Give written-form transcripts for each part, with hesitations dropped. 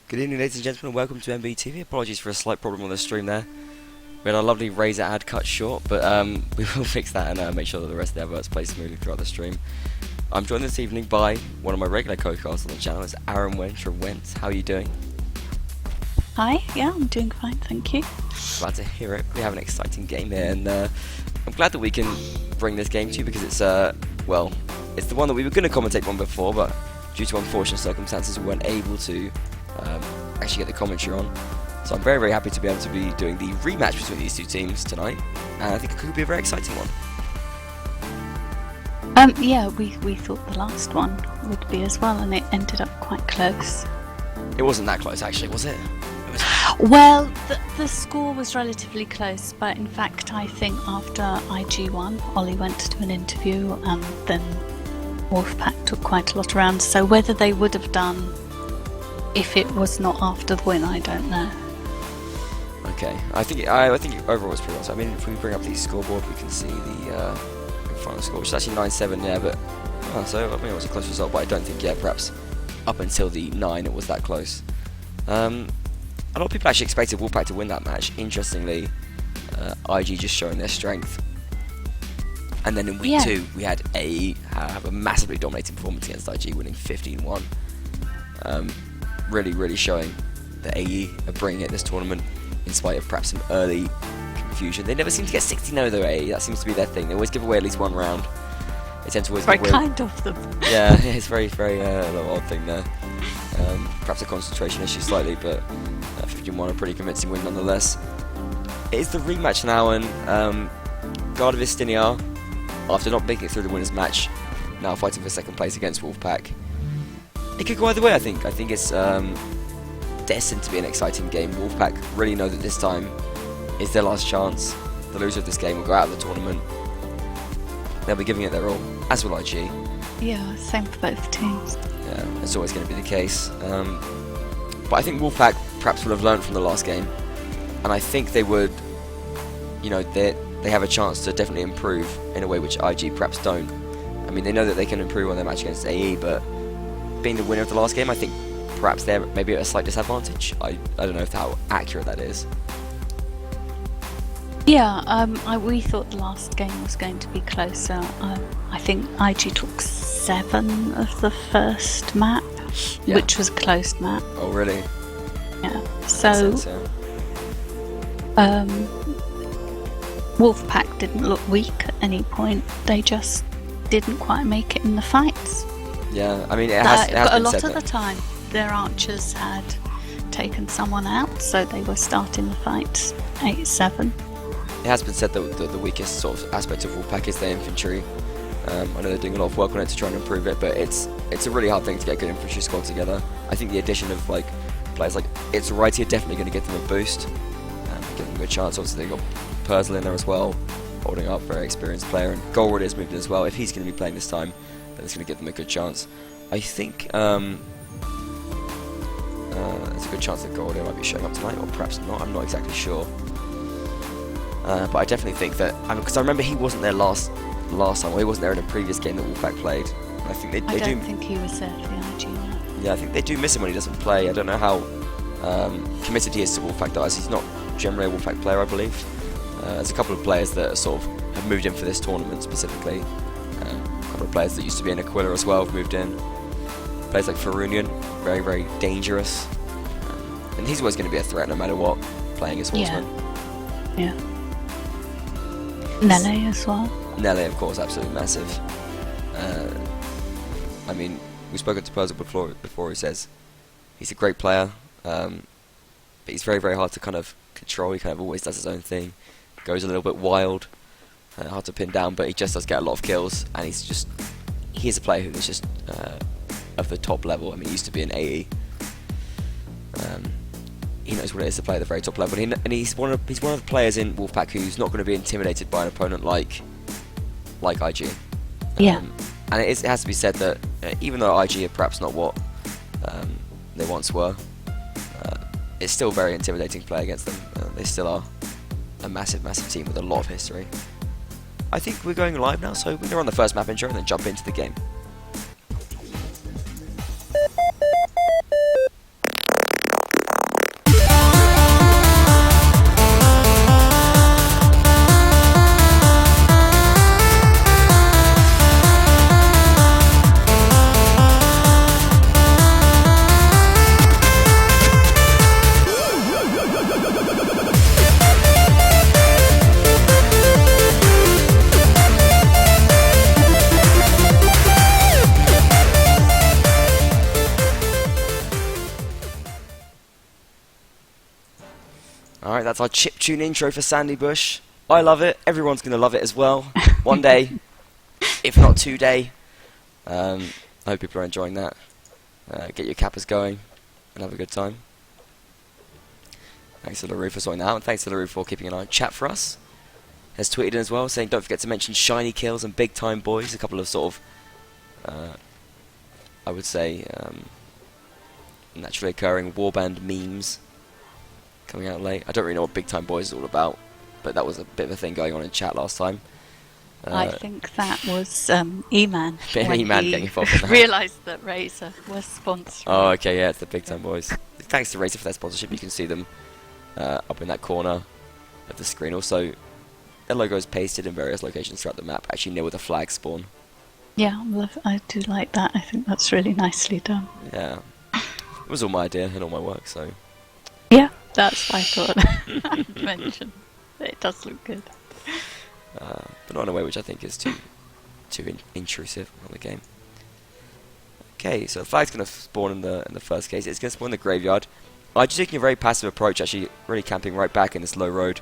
Good evening, ladies and gentlemen, and welcome to MBTV. Apologies for a slight problem on the stream there. We had our lovely Razor ad cut short, but we will fix that and make sure that the rest of the adverts play smoothly throughout the stream. I'm joined this evening by one of my regular co-casters on the channel. It's Aaron Wench from Wentz. How are you doing? Hi, yeah, I'm doing fine, thank you. Glad to hear it. We have an exciting game here, and I'm glad that we can bring this game to you because it's, well, it's the one that we were going to commentate on before, but due to unfortunate circumstances we weren't able to actually get the commentary on. So I'm very, very happy to be able to be doing the rematch between these two teams tonight, and I think it could be a very exciting one. Yeah, we thought the last one would be as well, and it ended up quite close. It wasn't that close, actually, was it? Well, the score was relatively close, but in fact I think after IG won, Ollie went to do an interview and then Wolfpack took quite a lot around, so whether they would have done if it was not after the win, I don't know. Okay, I think overall it's pretty well. I mean, if we bring up the scoreboard, we can see the final score, which is actually 9-7 there, but so I mean it was a close result, but I don't think perhaps up until the 9 it was that close. A lot of people actually expected Wolfpack to win that match. Interestingly, IG just showing their strength. And then in week 2, we had have a massively dominating performance against IG, winning 15-1. Really showing that AE are bringing it this tournament, in spite of perhaps some early confusion. They never seem to get 60-0 though, AE. That seems to be their thing. They always give away at least one round. They tend to always very give away. kind of them. Yeah, it's very a little odd thing there. Perhaps a concentration issue slightly, but 15-1, a pretty convincing win nonetheless. It is the rematch now, and God of Istiniar, after not making it through the winners match, now fighting for second place against Wolfpack. It could go either way, I think. I think it's destined to be an exciting game. Wolfpack really know that this time is their last chance. The loser of this game will go out of the tournament. They'll be giving it their all, as will IG. Yeah, same for both teams. Yeah, it's always going to be the case. But I think Wolfpack perhaps would have learned from the last game, and I think they would, you know, they have a chance to definitely improve in a way which IG perhaps don't. I mean, they know that they can improve on their match against AE, but being the winner of the last game, I think perhaps they're maybe at a slight disadvantage. I don't know how accurate that is. Yeah, we thought the last game was going to be closer. I think IG took 7 of the first map, which was a closed map. Oh, really? Yeah. So, Wolfpack didn't look weak at any point. They just didn't quite make it in the fights. Yeah, I mean, it has but a been lot said of that the time, their archers had taken someone out, so they were starting the fights 8-7. It has been said that the weakest sort of aspect of Wolfpack is their infantry. I know they're doing a lot of work on it to try and improve it, but it's a really hard thing to get a good infantry squad together. I think the addition of like players like It's Right here definitely going to give them a boost, give them a good chance. Obviously they've got Persil in there as well, holding up, very experienced player, and Golrod is moved in as well. If he's going to be playing this time, then it's going to give them a good chance. I think there's a good chance that Golrod might be showing up tonight, or perhaps not. I'm not exactly sure. But I definitely think that, because I remember he wasn't there last time, or he wasn't there in a previous game that Wolfpack played. I think they I do. don't think he was there for the IG now. Yeah, I think they do miss him when he doesn't play. I don't know how committed he is to Wolfpack, though, as he's not generally a Wolfpack player, I believe. There's a couple of players that sort of have moved in for this tournament specifically. A couple of players that used to be in Aquila as well have moved in. Players like Farunian, very dangerous. And he's always going to be a threat no matter what, playing as Horseman. Yeah. Nele as well. Nele, of course, absolutely massive. I mean, we've spoken to Persil before. He says he's a great player, but he's very hard to kind of control. He kind of always does his own thing, goes a little bit wild, hard to pin down, but he just does get a lot of kills, and he's a player who is just of the top level. I mean, he used to be an AE. He knows what it is to play at the very top level, and he's one of the players in Wolfpack who's not going to be intimidated by an opponent like IG. Yeah. And it has to be said that even though IG are perhaps not what they once were, it's still a very intimidating to play against them. They still are a massive team with a lot of history. I think we're going live now, so we're going to run the first map intro and then jump into the game. Alright, that's our chiptune intro for Sandy Bush. I love it. Everyone's going to love it as well. One day, if not 2 day. I hope people are enjoying that. Get your cappers going and have a good time. Thanks to LaRue for sorting that out, and thanks to LaRue for keeping an eye on chat for us. Has tweeted in as well, saying don't forget to mention shiny kills and big time boys. A couple of sort of, I would say, naturally occurring Warband memes coming out late. I don't really know what big time boys is all about, but that was a bit of a thing going on in chat last time. I think that was E-Man. E-Man getting involved in that. Realised that Razer was sponsoring. Oh, okay, yeah, it's the big time boys. Thanks to Razer for their sponsorship. You can see them up in that corner of the screen. Also, their logo is pasted in various locations throughout the map, actually near where the flags spawn. Yeah, I do like that. I think that's really nicely done. Yeah. It was all my idea and all my work, so... Yeah, that's what I thought I'd mention. It does look good. But not in a way which I think is too intrusive on the game. Okay, so the flag's going to spawn in the first case. It's going to spawn in the graveyard. I'm just taking a very passive approach, actually really camping right back in this low road.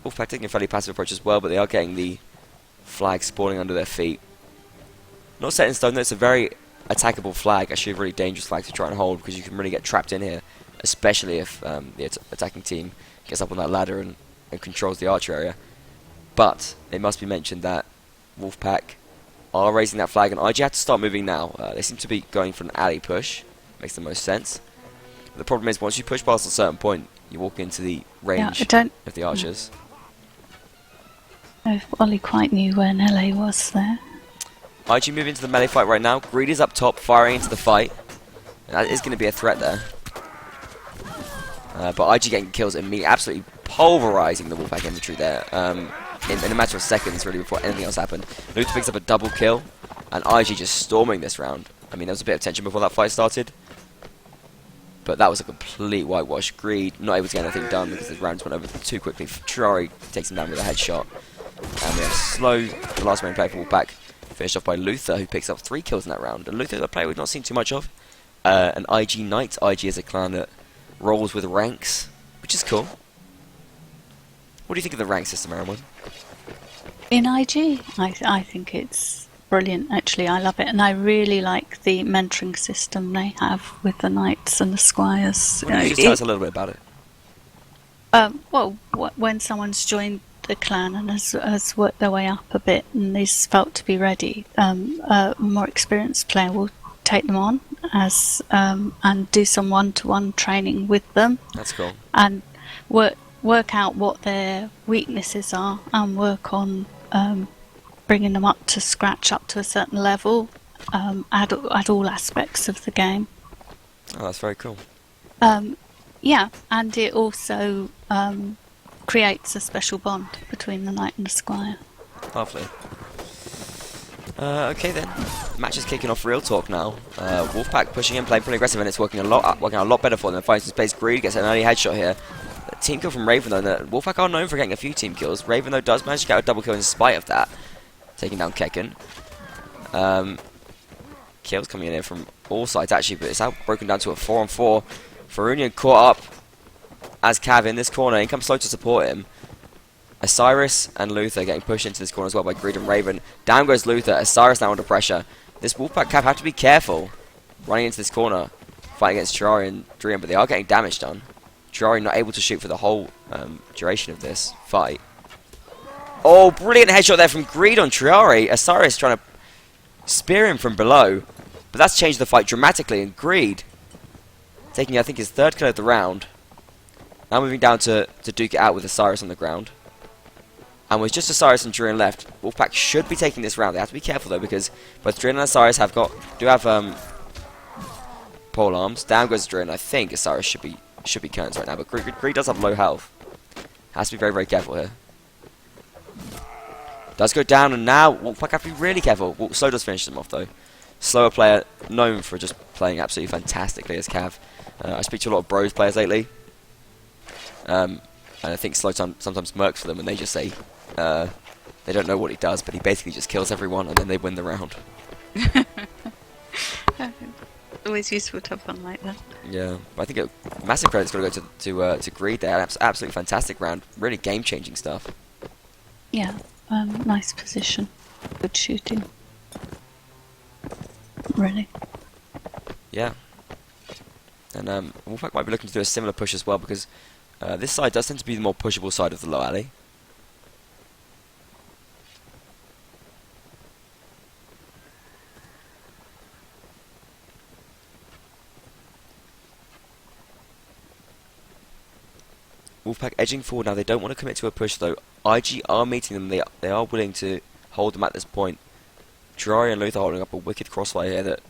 Wolfpack taking a fairly passive approach as well, but they are getting the flag spawning under their feet. Not set in stone, though. It's a very attackable flag, actually a really dangerous flag to try and hold, because you can really get trapped in here, especially if the attacking team gets up on that ladder and controls the archer area. But it must be mentioned that Wolfpack are raising that flag, and IG have to start moving now. They seem to be going for an alley push. Makes the most sense. But the problem is, once you push past a certain point, you walk into the range of the archers. I don't know if Ollie quite knew where LA was there. IG moving into the melee fight right now. Greed is up top, firing into the fight. That is going to be a threat there. But IG getting kills immediately, absolutely pulverizing the Wolfpack infantry there. In a matter of seconds, really, before anything else happened. Luther picks up a double kill, and IG just storming this round. I mean, there was a bit of tension before that fight started, but that was a complete whitewash. Greed not able to get anything done because the rounds went over too quickly. Triari takes him down with a headshot, and we have Slow, the last main player for Wolfpack, finished off by Luther, who picks up 3 kills in that round. And Luther, a player we've not seen too much of. An IG Knight. IG is a clan that rolls with ranks, which is cool. What do you think of the rank system, Aaron? In IG, I think it's brilliant, actually. I love it, and I really like the mentoring system they have with the knights and the squires. Well, you just tell us a little bit about it. Well, when someone's joined the clan and has worked their way up a bit and is felt to be ready, a more experienced player will take them on as and do some one-to-one training with them. That's cool. And work out what their weaknesses are and work on bringing them up to scratch, up to a certain level, at all aspects of the game. Oh, that's very cool. Yeah, and it also creates a special bond between the knight and the squire. Lovely. Okay then, match is kicking off. Real talk now. Wolfpack pushing in, playing pretty aggressive, and it's working out a lot better for them. Finding some space. Greed gets an early headshot here. Team kill from Raven though. Wolfpack are known for getting a few team kills. Raven though does manage to get a double kill in spite of that, taking down Kekken. Kills coming in here from all sides actually, but it's now broken down to a 4-on-4. Farunian caught up as Cav in this corner. In comes Slow to support him. Osiris and Luther getting pushed into this corner as well by Greed and Raven. Down goes Luther. Osiris now under pressure. This Wolfpack Cav have to be careful running into this corner, fighting against Triari and Dream, but they are getting damage done. Triari not able to shoot for the whole duration of this fight. Oh, brilliant headshot there from Greed on Triari. Osiris trying to spear him from below, but that's changed the fight dramatically, and Greed taking, I think, his 3rd kill of the round. Now moving down to duke it out with Osiris on the ground. And with just Osiris and Drian left, Wolfpack should be taking this round. They have to be careful though, because both Drian and Osiris have pole arms. Down goes Drian. I think Osiris should be currents right now, but Greed does have low health. Has to be very, very careful here. Does go down, and now Wolfpack have to be really careful. Slow does finish them off though. Slower player, known for just playing absolutely fantastically as Cav. I speak to a lot of bros players lately. And I think Slow sometimes murks for them, and they just say they don't know what he does, but he basically just kills everyone, and then they win the round. Always useful to have fun like that. Yeah, but I think massive credit's got to go to Greed there. Absolutely fantastic round. Really game-changing stuff. Yeah, nice position. Good shooting. Really. Yeah. And Wolfpack might be looking to do a similar push as well, because this side does tend to be the more pushable side of the low alley. Wolfpack edging forward now. They don't want to commit to a push though. IG are meeting them. They are willing to hold them at this point. Jiraiya and Luther holding up a wicked crossfire here that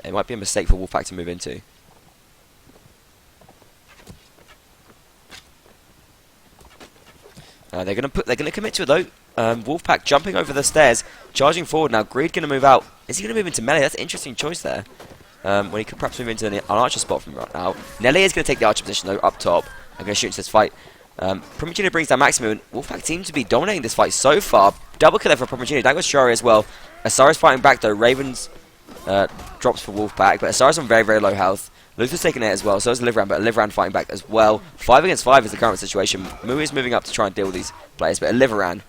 it might be a mistake for Wolfpack to move into. They're gonna commit to it though. Wolfpack jumping over the stairs, charging forward now. Greed gonna move out. Is he gonna move into melee? That's an interesting choice there. When he could perhaps move into an archer spot from right now. Nelly is gonna take the archer position though, up top. I'm going to shoot into this fight. Primagina brings down Maximum, and Wolfpack seems to be dominating this fight so far. Double kill there for Primagina. That goes Shari as well. Asara's fighting back though. Ravens drops for Wolfpack, but Asara's on very, very low health. Luther's taking it as well, so is Liveran, but Liveran fighting back as well. 5 against 5 is the current situation. Mui is moving up to try and deal with these players, but Liveran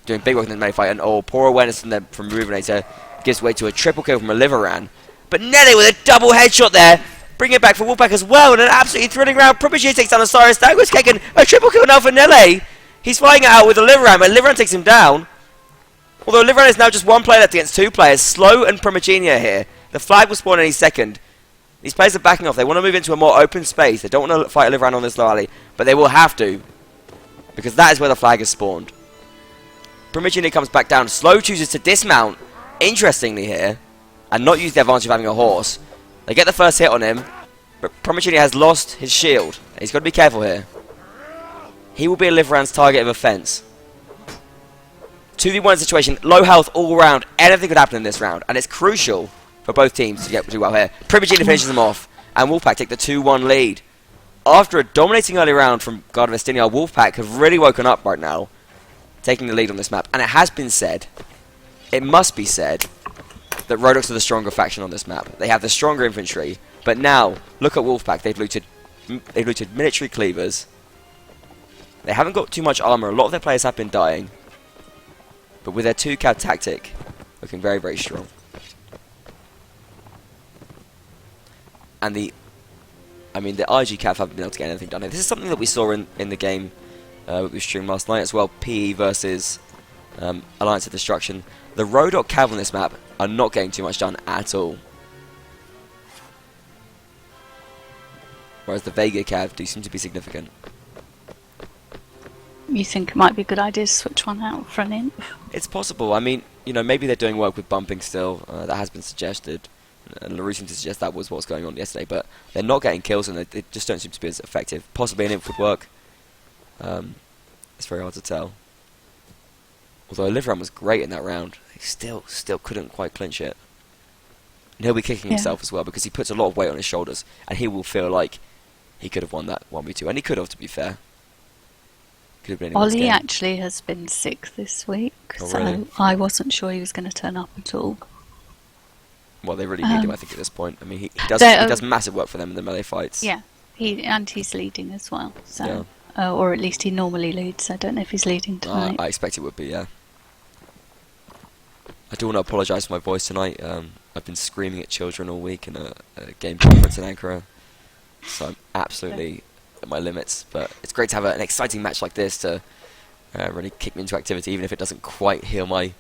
doing big work in the melee fight, and poor awareness from Ruvinator gives way to a triple kill from a Liveran. But Nelly with a double headshot there. Bring it back for Wolfpack as well, and an absolutely thrilling round. Primagina takes down Osiris. That was kicking a triple kill now for Nele. He's flying it out with a Liveran, but Liveran takes him down. Although Liveran is now just one player left against 2 players. Slow and Primagina here. The flag will spawn any second. These players are backing off. They want to move into a more open space. They don't want to fight Liveran on this low alley, but they will have to, because that is where the flag is spawned. Primagina comes back down. Slow chooses to dismount, interestingly here, and not use the advantage of having a horse. They get the first hit on him, but Primagini has lost his shield. He's got to be careful here. He will be a Liveran's target of offense. 2v1 situation, low health all round. Anything could happen in this round, and it's crucial for both teams to do well here. Primagina finishes them off, and Wolfpack take the 2-1 lead. After a dominating early round from God of Istiniar, Wolfpack have really woken up right now, taking the lead on this map. And it has been said, it must be said, that Rodox are the stronger faction on this map. They have the stronger infantry, but now look at Wolfpack. They've looted military cleavers. They haven't got too much armor. A lot of their players have been dying, but with their 2-cav tactic, looking very, very strong. And the IG cav haven't been able to get anything done. This is something that we saw in the game we streamed last night as well. PE versus Alliance of Destruction. The Rodok cav on this map are not getting too much done at all. Whereas the Vega cav do seem to be significant. You think it might be a good idea to switch one out for an imp? It's possible. I mean, maybe they're doing work with bumping still. That has been suggested. And LaRue seemed to suggest that was what was going on yesterday. But they're not getting kills, and they just don't seem to be as effective. Possibly an imp would work. It's very hard to tell. Although Liveran was great in that round, he still couldn't quite clinch it. And he'll be kicking himself as well, because he puts a lot of weight on his shoulders, and he will feel like he could have won that 1v2, and he could have, to be fair. Could have been anyone's Ollie game. actually has been sick this week, Oh, so really? I wasn't sure he was going to turn up at all. Well, they really need him, I think, at this point. I mean, he does massive work for them in the melee fights. Yeah, he's leading as well, so Yeah. or at least he normally leads. I don't know if he's leading tonight. I expect it would be, yeah. I do want to apologise for my voice tonight. I've been screaming at children all week in a game conference in Ankara, so I'm absolutely at my limits. But it's great to have an exciting match like this to really kick me into activity, even if it doesn't quite heal my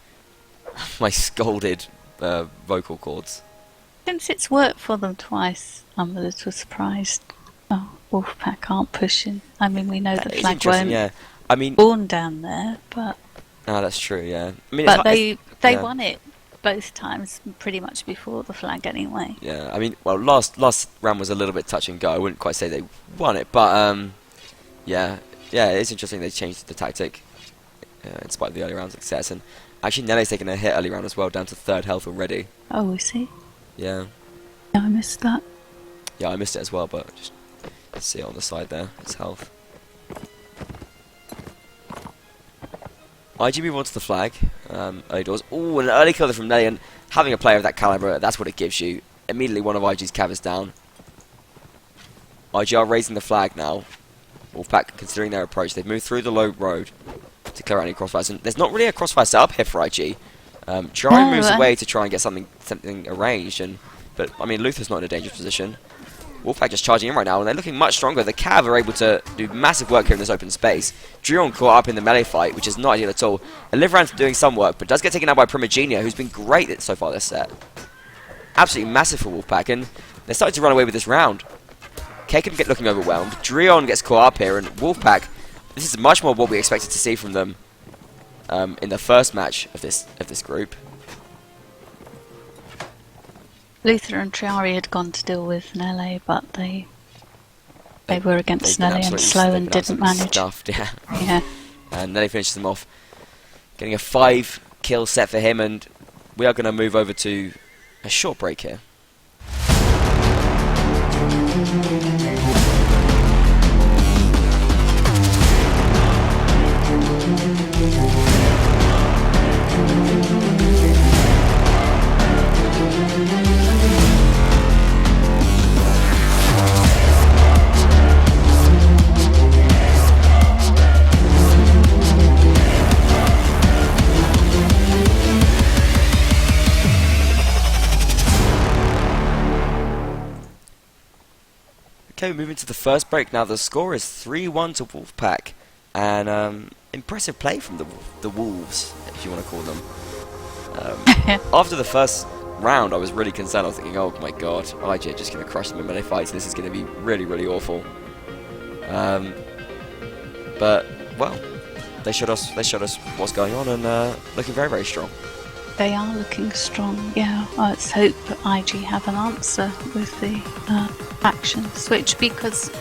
scalded vocal cords. Since it's worked for them twice, I'm a little surprised. Oh, Wolfpack aren't pushing. I mean, we know the It's flag interesting, won't yeah. I mean, born down there, but that's true, yeah. I mean, but they yeah. won it both times, pretty much before the flag anyway. Yeah, I mean, well, last round was a little bit touch and go. I wouldn't quite say they won it, but yeah, it's interesting they changed the tactic in spite of the early round success. And actually, Nele's taken a hit early round as well, down to 3rd health already. Oh, is he? Yeah. Yeah, I missed that. Yeah, I missed it as well, but just see it on the side there, his health. IG move on to the flag. Early doors. Ooh, an early kill from Nelly, and having a player of that caliber, that's what it gives you. immediately one of IG's cav is down. IG are raising the flag now. Wolfpack considering their approach. They've moved through the low road to clear out any crossfires. And there's not really a crossfire set up here for IG. Chari moves away to try and get something arranged. But, I mean, Luther's not in a dangerous position. Wolfpack just charging in right now, and they're looking much stronger. The Cav are able to do massive work here in this open space. Drion caught up in the melee fight, which is not ideal at all. Elivrand's doing some work, but does get taken out by Primigenia, who's been great so far this set. Absolutely massive for Wolfpack, and they're starting to run away with this round. Kaken get looking overwhelmed. Drion gets caught up here, and Wolfpack, this is much more what we expected to see from them in the first match of this group. Luther and Triari had gone to deal with Nelly, but they were against Nelly and slow and didn't manage. Stuffed, yeah. Yeah. And Nelly finishes them off, getting a 5-kill set for him, and we are going to move over to a short break here. Okay, moving to the first break now. The score is 3-1 to Wolfpack, and impressive play from the Wolves, if you want to call them. After the first round, I was really concerned. I was thinking, oh my god, IG are just going to crush them in melee fights. This is going to be really, really awful. But well, they showed us what's going on, and looking very, very strong. They are looking strong, yeah. Let's hope IG have an answer with the faction switch, because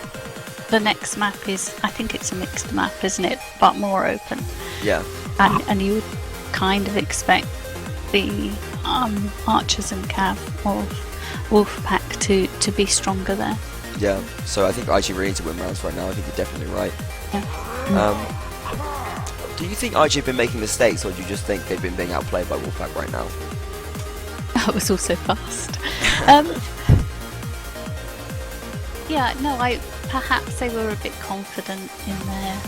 the next map is, I think it's a mixed map, isn't it? But more open. Yeah. And you would kind of expect the archers and cav of Wolfpack to be stronger there. Yeah, so I think IG really need to win rounds right now. I think you're definitely right. Yeah. Do you think IG have been making mistakes, or do you just think they've been being outplayed by Wolfpack right now? That was also fast. Yeah, no, perhaps they were a bit confident in their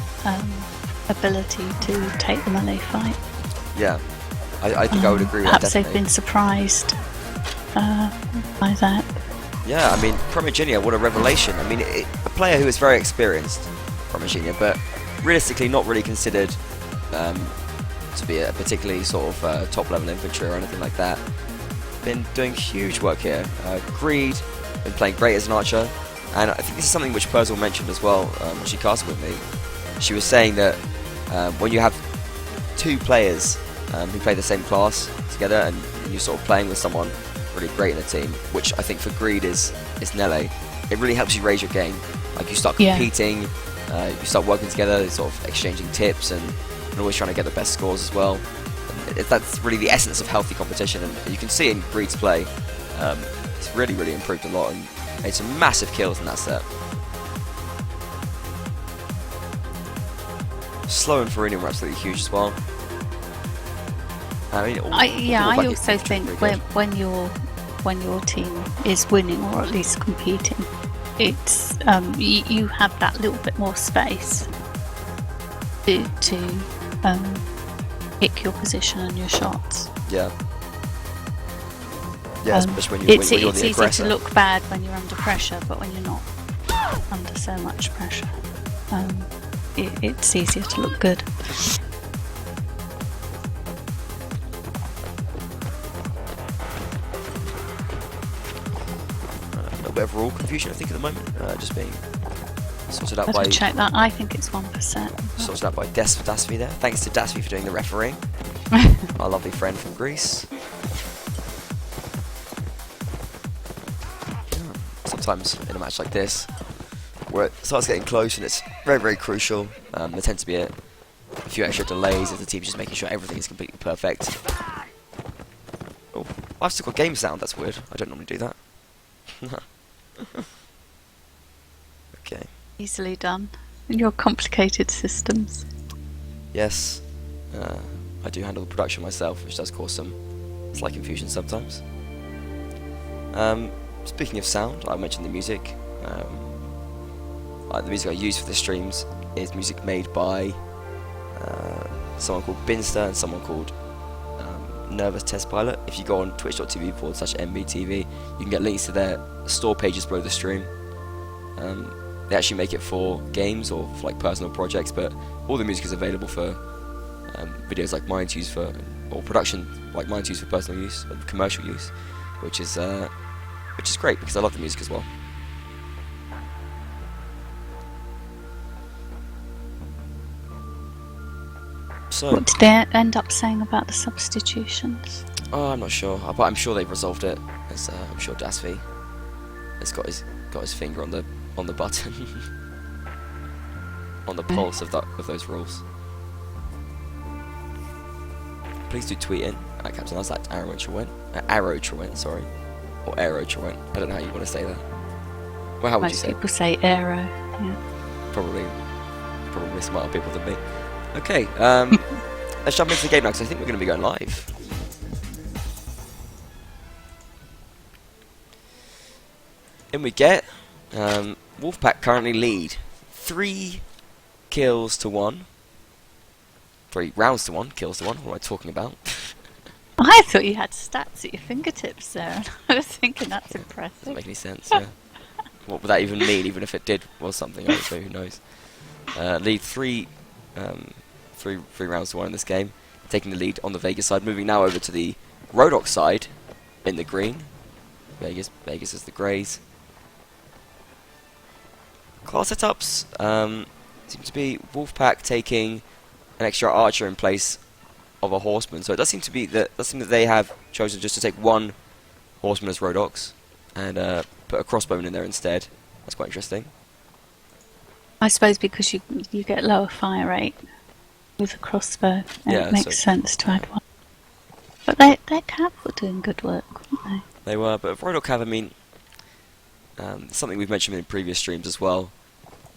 ability to take the melee fight. Yeah, I think I would agree with that. Perhaps they've been surprised by that. Yeah, I mean, Primigenia, what a revelation. I mean, a player who is very experienced, Primigenia, but realistically not really considered to be a particularly sort of top-level infantry or anything like that. Been doing huge work here. Greed, been playing great as an archer, and I think this is something which Perzel mentioned as well when she casted with me. She was saying that when you have two players who play the same class together, and you're sort of playing with someone really great in a team, which I think for Greed is Nele, it really helps you raise your game. Like, you start competing, you start working together, sort of exchanging tips, and always trying to get the best scores as well. That's really the essence of healthy competition, and you can see in Greed's play, it's really, really improved a lot and made some massive kills in that set. Slow and Farina were absolutely huge as well. I mean, I also think when your team is winning, or at least competing, it's you have that little bit more space to pick your position and your shots. Yeah. Yeah, especially when you're the aggressor. It's easy to look bad when you're under pressure, but when you're not under so much pressure, it's easier to look good. A little bit of overall confusion, I think, at the moment. Just being sorted out I'll by... check that. I think it's 1%. Sorted out by Dasvi there. Thanks to Dasvi for doing the refereeing. Our lovely friend from Greece. Sometimes in a match like this, where it starts getting close and it's very, very crucial, there tends to be a few extra delays as the team's just making sure everything is completely perfect. Oh, I've still got game sound, that's weird. I don't normally do that. Okay. Easily done in your complicated systems. Yes, I do handle the production myself, which does cause some slight confusion sometimes. Speaking of sound, I mentioned the music. The music I use for the streams is music made by someone called Binster and someone called Nervous Test Pilot. If you go on twitch.tv/mbtv, you can get links to their store pages below the stream. They actually make it for games or for like personal projects, but all the music is available for videos like mine to use for, or production like mine to use for personal use and commercial use, which is great because I love the music as well. So, what did they end up saying about the substitutions? oh, I'm not sure, but I'm sure they've resolved it. As, I'm sure Dasvi has got his finger on the button, on the pulse of those rules. Please do tweet in at Captain. That's like Arrow Trewent, sorry, or Aero Trewent. I don't know how you want to say that. Well, how would you Most say? people say aero. Yeah. Probably smarter people than me. Okay, let's jump into the game now because I think we're going to be going live. In we get. Wolfpack currently lead 3 kills to 1. 3 rounds to 1, kills to 1. What am I talking about? I thought you had stats at your fingertips there, and I was thinking that's impressive. Doesn't make any sense. Yeah. What would that even mean? Even if it did, was something. I don't know. Who knows? Lead 3 rounds to 1 in this game, taking the lead on the Vegas side. Moving now over to the Rodox side in the green. Vegas is the greys. Class setups seem to be Wolfpack taking an extra archer in place of a horseman, so it does seem to be that they have chosen just to take 1 horseman as Rodox and put a crossbowman in there instead. That's quite interesting. I suppose because you get lower fire rate with a crossbow, Yeah, it makes so sense to add 1. But their cav were doing good work, weren't they? They were, but Rodox Cav, I mean, something we've mentioned in previous streams as well.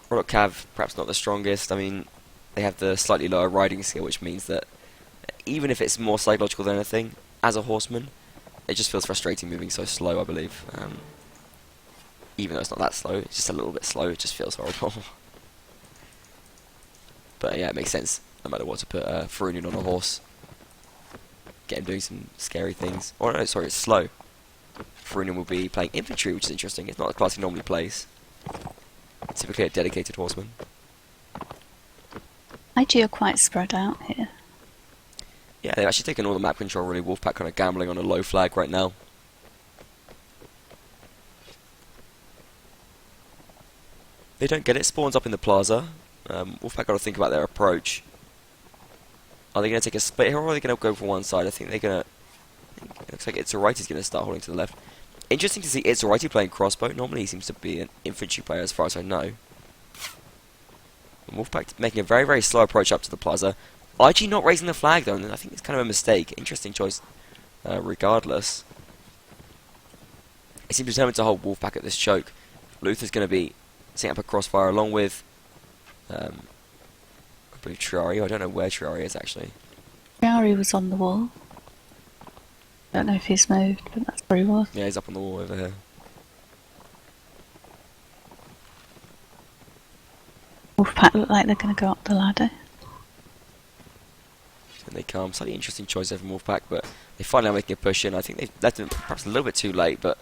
Rodox Cav, perhaps not the strongest. I mean, they have the slightly lower riding skill, which means that even if it's more psychological than anything, as a horseman, it just feels frustrating moving so slow, I believe. Even though it's not that slow, it's just a little bit slow, it just feels horrible. But yeah, it makes sense, no matter what, to put Farunian on a horse. Get him doing some scary things. Oh no, sorry, it's slow. Farunian will be playing infantry, which is interesting. It's not the class he normally plays. Typically a dedicated horseman. IG are quite spread out here. Yeah, they've actually taken all the map control, really. Wolfpack kind of gambling on a low flag right now. They don't get it. Spawns up in the plaza. Wolfpack got to think about their approach. Are they going to take a split here, or are they going to go for one side? I think they're going to... It looks like Itzalrighty's going to start holding to the left. Interesting to see Itzalrighty playing crossbow. Normally he seems to be an infantry player, as far as I know. Wolfpack making a very, very slow approach up to the plaza. IG not raising the flag, though, and I think it's kind of a mistake. Interesting choice, regardless. He seems determined to hold Wolfpack at this choke. Luther's going to be setting up a crossfire along with... I believe Triari. I don't know where Triari is, actually. Triari was on the wall. Don't know if he's moved, but that's where he was. Yeah, he's up on the wall over here. Wolfpack look like they're going to go up the ladder. And they come. Slightly interesting choice there from Wolfpack, but they finally are making a push in. I think they've left them perhaps a little bit too late, but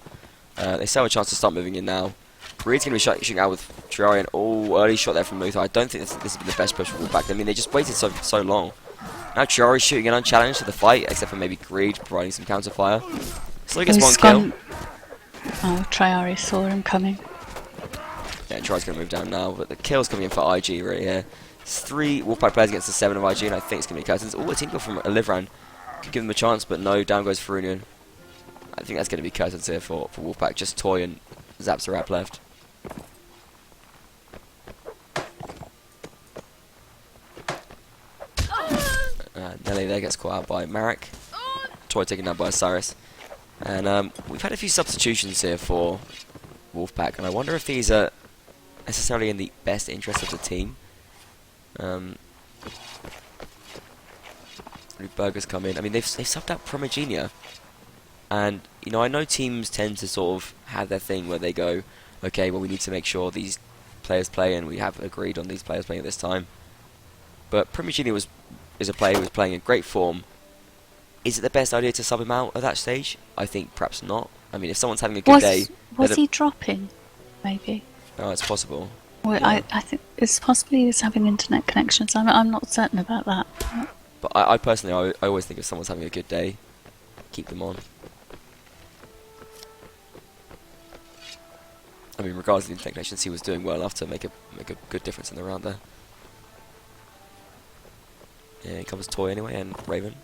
they still have a chance to start moving in now. Breed's going to be shooting out with Triari, and early shot there from Luther. I don't think this has been the best push for Wolfpack. I mean, they just waited so long. Now Triari's shooting in unchallenged to the fight, except for maybe Greed providing some counterfire. So he gets one kill. Oh, Triari saw him coming. Yeah, Triari's going to move down now, but the kill's coming in for IG right here. It's 3 Wolfpack players against the 7 of IG, and I think it's going to be Curtains. Oh, a team kill from Olivran. Could give them a chance, but no, down goes Farunian. I think that's going to be Curtains here for Wolfpack. Just Toy and Zapsarap left. Nelly there gets caught out by Marek. Toy taken down by Osiris. And we've had a few substitutions here for Wolfpack, and I wonder if these are necessarily in the best interest of the team. Burgers come in. I mean, they've subbed out Promagenia. And, you know, I know teams tend to sort of have their thing where they go, okay, well, we need to make sure these players play, and we have agreed on these players playing at this time. But Primigini is a player who was playing in great form. Is it the best idea to sub him out at that stage? I think perhaps not. I mean, if someone's having a good day... Was he dropping, maybe? Oh, it's possible. Well, Yeah. I think it's possible he was having internet connections. I'm not certain about that. But I personally, I always think if someone's having a good day, keep them on. I mean, regardless of the internet connections, he was doing well enough to make a good difference in the round there. Yeah, here comes Toy anyway, and Raven.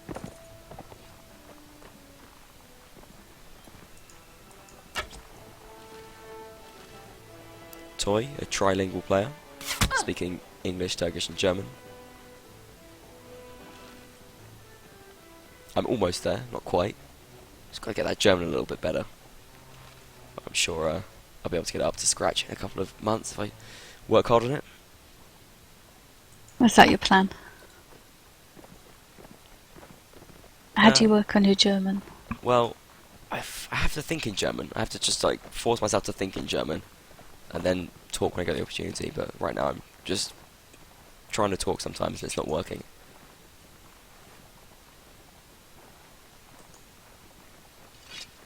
Toy, a trilingual player, speaking English, Turkish and German. I'm almost there, not quite. Just got to get that German a little bit better. I'm sure I'll be able to get it up to scratch in a couple of months if I work hard on it. Was that your plan? How do you work on your German? Well, I have to think in German. I have to just like force myself to think in German, and then talk when I get the opportunity. But right now I'm just trying to talk sometimes and it's not working.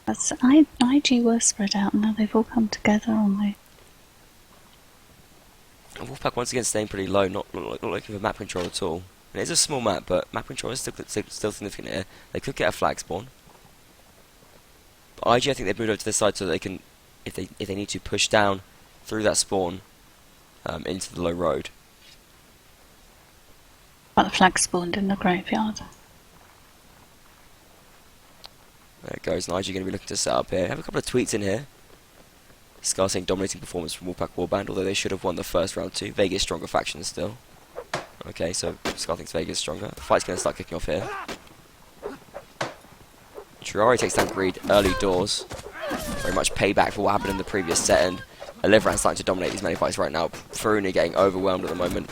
That's IG were spread out and now they've all come together, aren't they? And Wolfpack once again staying pretty low, not looking for map control at all. And it is a small map, but map control is still significant here. They could get a flag spawn. But IG, I think they've moved over to this side so they can, if they need to, push down through that spawn into the low road. But the flag spawned in the graveyard. There it goes, and IG going to be looking to set up here. Have a couple of tweets in here. Scar saying dominating performance from Wolfpack Warband, although they should have won the first round too. Vegas stronger faction still. Okay, so Scar thinks Vegas stronger. The fight's going to start kicking off here. Triari takes down Greed early doors. Very much payback for what happened in the previous set, and Oliveran's starting to dominate these many fights right now. Faruna getting overwhelmed at the moment.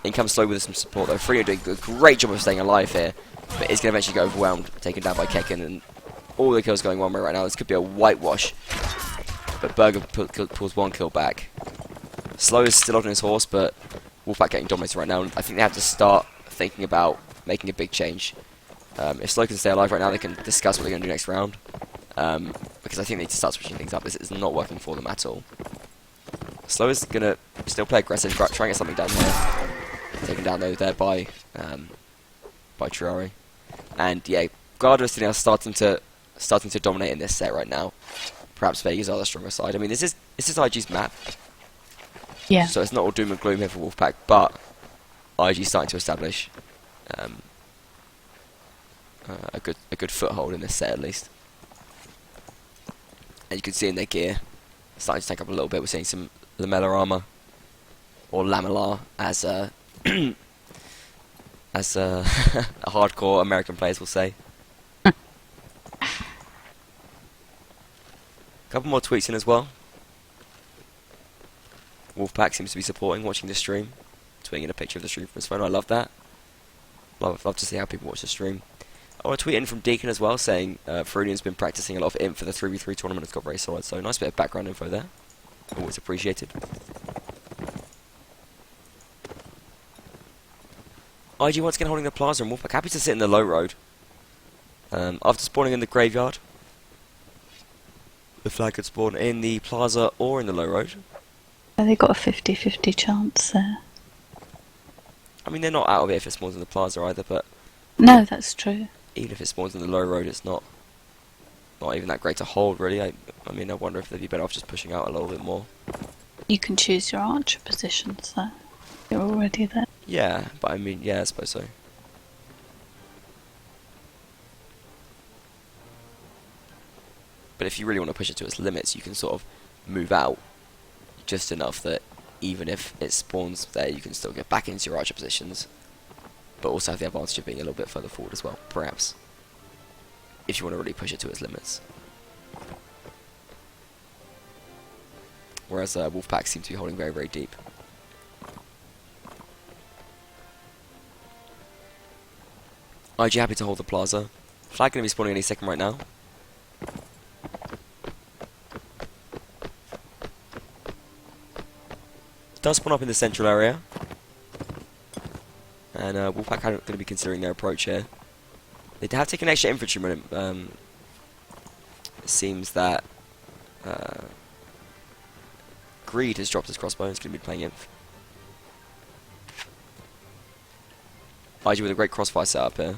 In comes Slow with some support though. Faruna doing a great job of staying alive here, but is going to eventually get overwhelmed, taken down by Kekin, and all the kills going one way right now. This could be a whitewash, but Berger pulls one kill back. Slow is still on his horse, but Wolfpack getting dominated right now. I think they have to start thinking about making a big change. If Slow can stay alive right now, they can discuss what they're going to do next round. Because I think they need to start switching things up. This is not working for them at all. Slow is going to still play aggressive, try and get something down there. Taken down though there by Triari. And yeah, Guard and Istiniar starting to dominate in this set right now. Perhaps Vegas are the stronger side. I mean, this is IG's map. Yeah. So it's not all doom and gloom here for Wolfpack, but IG starting to establish a good foothold in this set at least. And you can see in their gear starting to take up a little bit. We're seeing some lamellar armor, or lamellar as as hardcore American players will say. Couple more tweets in as well. Wolfpack seems to be supporting, watching the stream, tweeting in a picture of the stream from his phone. I love that. Love to see how people watch the stream. I want to tweet in from Deacon as well, saying Freudian's been practicing a lot of imp for the 3v3 tournament. It's got very solid, so nice bit of background info there. Always appreciated. IG once again holding the plaza, and Wolfpack happy to sit in the low road. After spawning in the graveyard, the flag could spawn in the plaza or in the low road. So they got a 50-50 chance there. I mean, they're not out of it if it spawns in the plaza either, but No, that's true. even if it spawns in the low road, it's not even that great to hold, really. I mean, I wonder if they'd be better off just pushing out a little bit more. You can choose your archer position, so you're already there. Yeah, but I mean, yeah, I suppose so. But if you really want to push it to its limits, you can sort of move out just enough that even if it spawns there, you can still get back into your archer positions, but also have the advantage of being a little bit further forward as well, perhaps, if you want to really push it to its limits. Whereas Wolfpack seem to be holding very, very deep. IG happy to hold the plaza. Flag going to be spawning any second right now. does spawn up in the central area. And Wolfpack are going to be considering their approach here. They have taken extra infantrymen. It seems that Greed has dropped his crossbow and is going to be playing Inf. IG with a great crossfire setup here.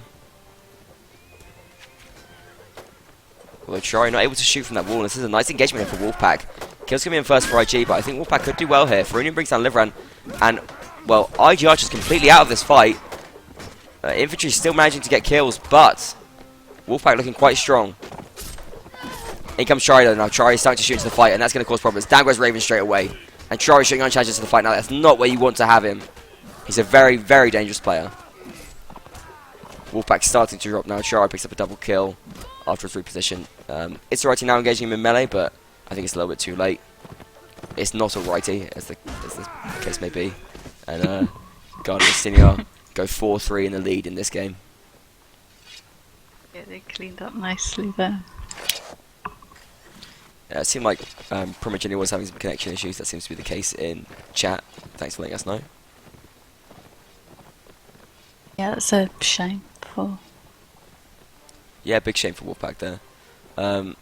Although Chari not able to shoot from that wall. This is a nice engagement here for Wolfpack. Kill's going to be in first for IG, but I think Wolfpack could do well here. Ferunian brings down Liveran, and, well, IG Archer's completely out of this fight. Infantry still managing to get kills, but Wolfpack looking quite strong. In comes Chari though now. Chari's starting to shoot into the fight, and that's going to cause problems. Down goes Raven straight away. And Chari shooting uncharged into the fight now. That's not where you want to have him. He's a very, very dangerous player. Wolfpack starting to drop now. Chari picks up a double kill after his reposition. It's alrighty now engaging him in melee, but I think it's a little bit too late. It's not alrighty, as the case may be. And God and Istiniar go 4-3 in the lead in this game. Yeah, they cleaned up nicely there. Yeah, it seemed like Primogeny was having some connection issues. That seems to be the case in chat. Thanks for letting us know. Yeah, that's a shame for... Yeah, big shame for Wolfpack there. Oh,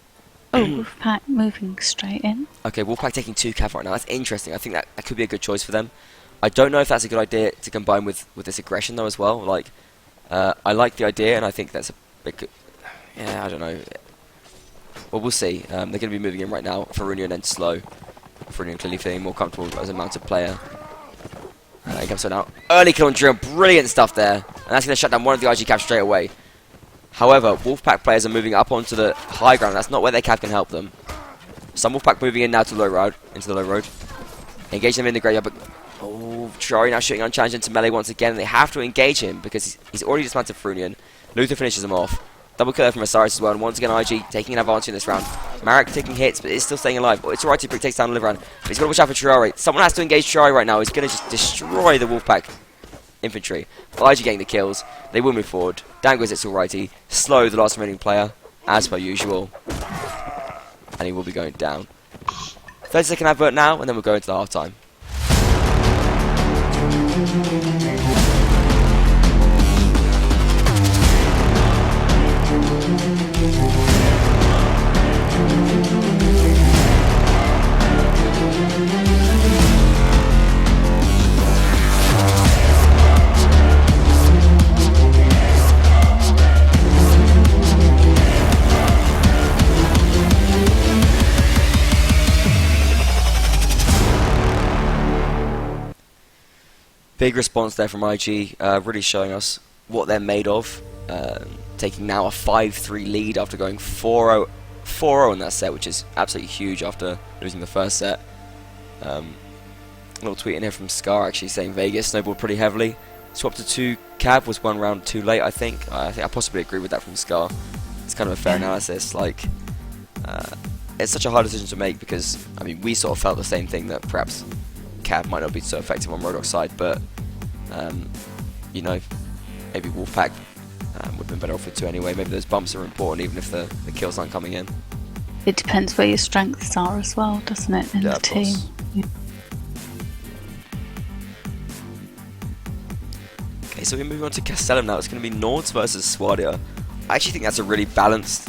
Wolfpack moving straight in. Okay, Wolfpack taking 2 cav right now. That's interesting. I think that could be a good choice for them. I don't know if that's a good idea to combine with this aggression though as well. Like, I like the idea, and I think that's a big... Yeah, I don't know. Well, we'll see. They're going to be moving in right now. Ferunian and slow. Ferunian clearly feeling more comfortable as a mounted player. He comes now. Early kill on drill. Brilliant stuff there. And that's going to shut down one of the IG cav straight away. However, Wolfpack players are moving up onto the high ground. That's not where their cav can help them. Some Wolfpack moving in now to low road, into the low road. Engage them in the graveyard, but oh, Chari now shooting unchallenged into melee once again. And they have to engage him because he's already dismantled Ferunian. Luther finishes him off. Double killer from Osiris as well, and once again IG taking an advantage in this round. Marek taking hits, but is still staying alive. Oh, it's alright to takes down Liveran, but he's got to watch out for Chari. Someone has to engage Chari right now. He's going to just destroy the Wolfpack infantry. IG getting the kills. They will move forward. Down goes it's alrighty. Slow, the last remaining player, as per usual. And he will be going down. 30-second advert now, and then we'll go into the half-time. Big response there from IG, really showing us what they're made of. Taking now a 5-3 lead after going 4-0 in that set, which is absolutely huge after losing the first set. Little tweet in here from Scar actually saying Vegas snowballed pretty heavily. Swapped to 2 cav was 1 round too late, I think. I possibly agree with that from Scar. It's kind of a fair analysis. Like, it's such a hard decision to make because, I mean, we sort of felt the same thing, that perhaps cav might not be so effective on Rodok's side, but you know, maybe Wolfpack would have been better off with 2 anyway. Maybe those bumps are important even if the kills aren't coming in. It depends where your strengths are as well, doesn't it, in the team? Yeah. Okay, so we're moving on to Castellum now. It's going to be Nords versus Swadia. I actually think that's a really balanced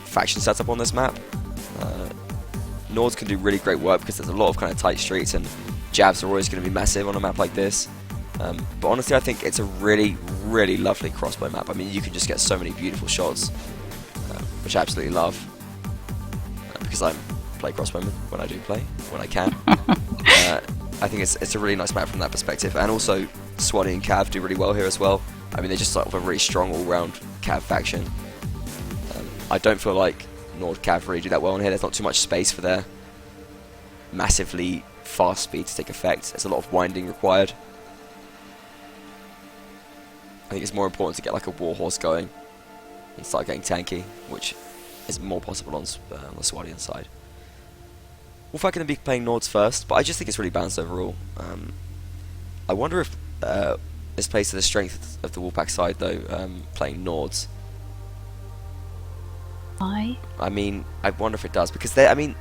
faction setup on this map. Nords can do really great work because there's a lot of kind of tight streets, and jabs are always going to be massive on a map like this. But honestly, I think it's a really, really lovely crossbow map. I mean, you can just get so many beautiful shots, which I absolutely love. Because I play crossbowman when I do play, when I can. I think it's a really nice map from that perspective. And also, Swanee and Cav do really well here as well. I mean, they're just sort of a really strong all-round Cav faction. I don't feel like Nord Cav really do that well on here. There's not too much space for their massively fast speed to take effect. There's a lot of winding required. I think it's more important to get like a warhorse going and start getting tanky, which is more possible on the Swadian side. Wolfpack going to be playing Nords first, but I just think it's really balanced overall. I wonder if this plays to the strength of the Wolfpack side though, playing Nords. Why? I mean, I wonder if it does, because I mean,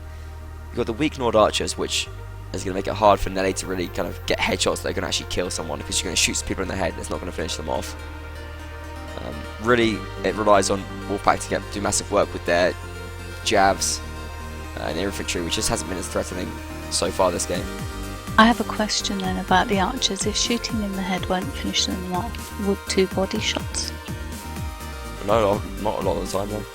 you've got the weak Nord archers, which is going to make it hard for Nelly to really kind of get headshots that are going to actually kill someone, because you're going to shoot some people in the head and it's not going to finish them off. Really, it relies on Wolfpack to do massive work with their jabs and their infantry, which just hasn't been as threatening so far this game. I have a question then about the archers. If shooting in the head won't finish them off, would 2 body shots? No, not a lot of the time, though.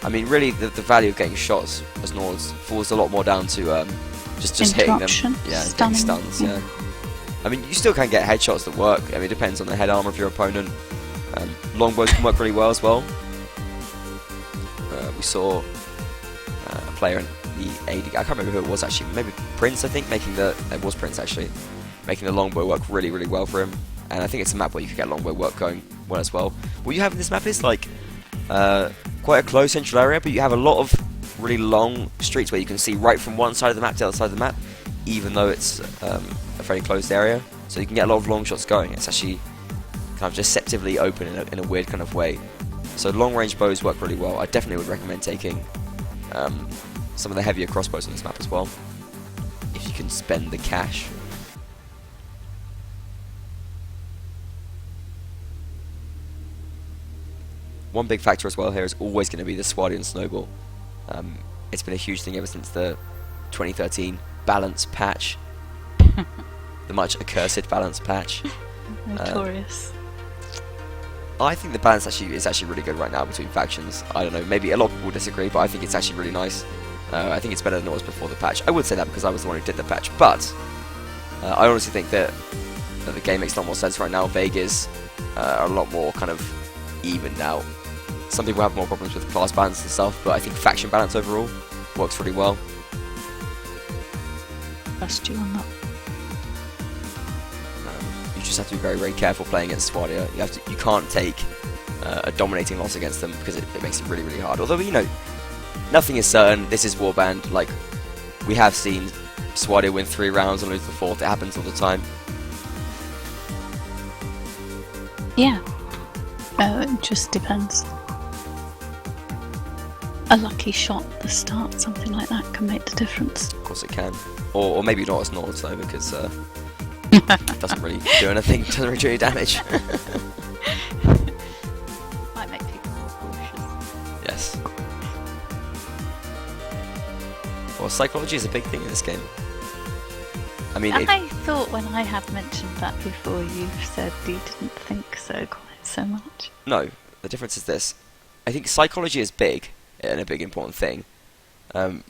I mean, really, the value of getting shots as Nords falls a lot more down to just hitting them. Yeah, getting stuns, yeah. I mean, you still can get headshots that work. I mean, it depends on the head armor of your opponent. Longbows can work really well as well. We saw a player in the AD, I can't remember who it was actually, maybe Prince, I think, it was Prince actually, making the longbow work really, really well for him. And I think it's a map where you can get longbow work going well as well. What you have in this map is like quite a close central area, but you have a lot of really long streets where you can see right from one side of the map to the other side of the map, even though it's a very closed area. So you can get a lot of long shots going. It's actually kind of deceptively open in a weird kind of way. So long range bows work really well. I definitely would recommend taking some of the heavier crossbows on this map as well, if you can spend the cash. One big factor as well here is always going to be the Swardian Snowball. It's been a huge thing ever since the 2013 balance patch. The much accursed balance patch. Notorious. I think the balance is actually really good right now between factions. I don't know, maybe a lot of people disagree, but I think it's actually really nice. I think it's better than it was before the patch. I would say that because I was the one who did the patch, but I honestly think that the game makes a lot more sense right now. Vegas are a lot more kind of even now. Some people have more problems with class balance and stuff, but I think faction balance overall works really well. Trust you on that. You just have to be very, very careful playing against Swardia. You can't take a dominating loss against them because it makes it really, really hard. Although, you know, nothing is certain. This is Warband. Like, we have seen Swardia win 3 rounds and lose the 4th. It happens all the time. Yeah. It just depends. A lucky shot at the start, something like that, can make the difference. Of course it can. Or maybe not as Nords though, because it doesn't really do anything, doesn't really do any damage. Might make people more cautious. Yes. Well, psychology is a big thing in this game. I mean, I thought when I have mentioned that before, you've said you didn't think so quite so much. No, the difference is this. I think psychology is big and a big important thing.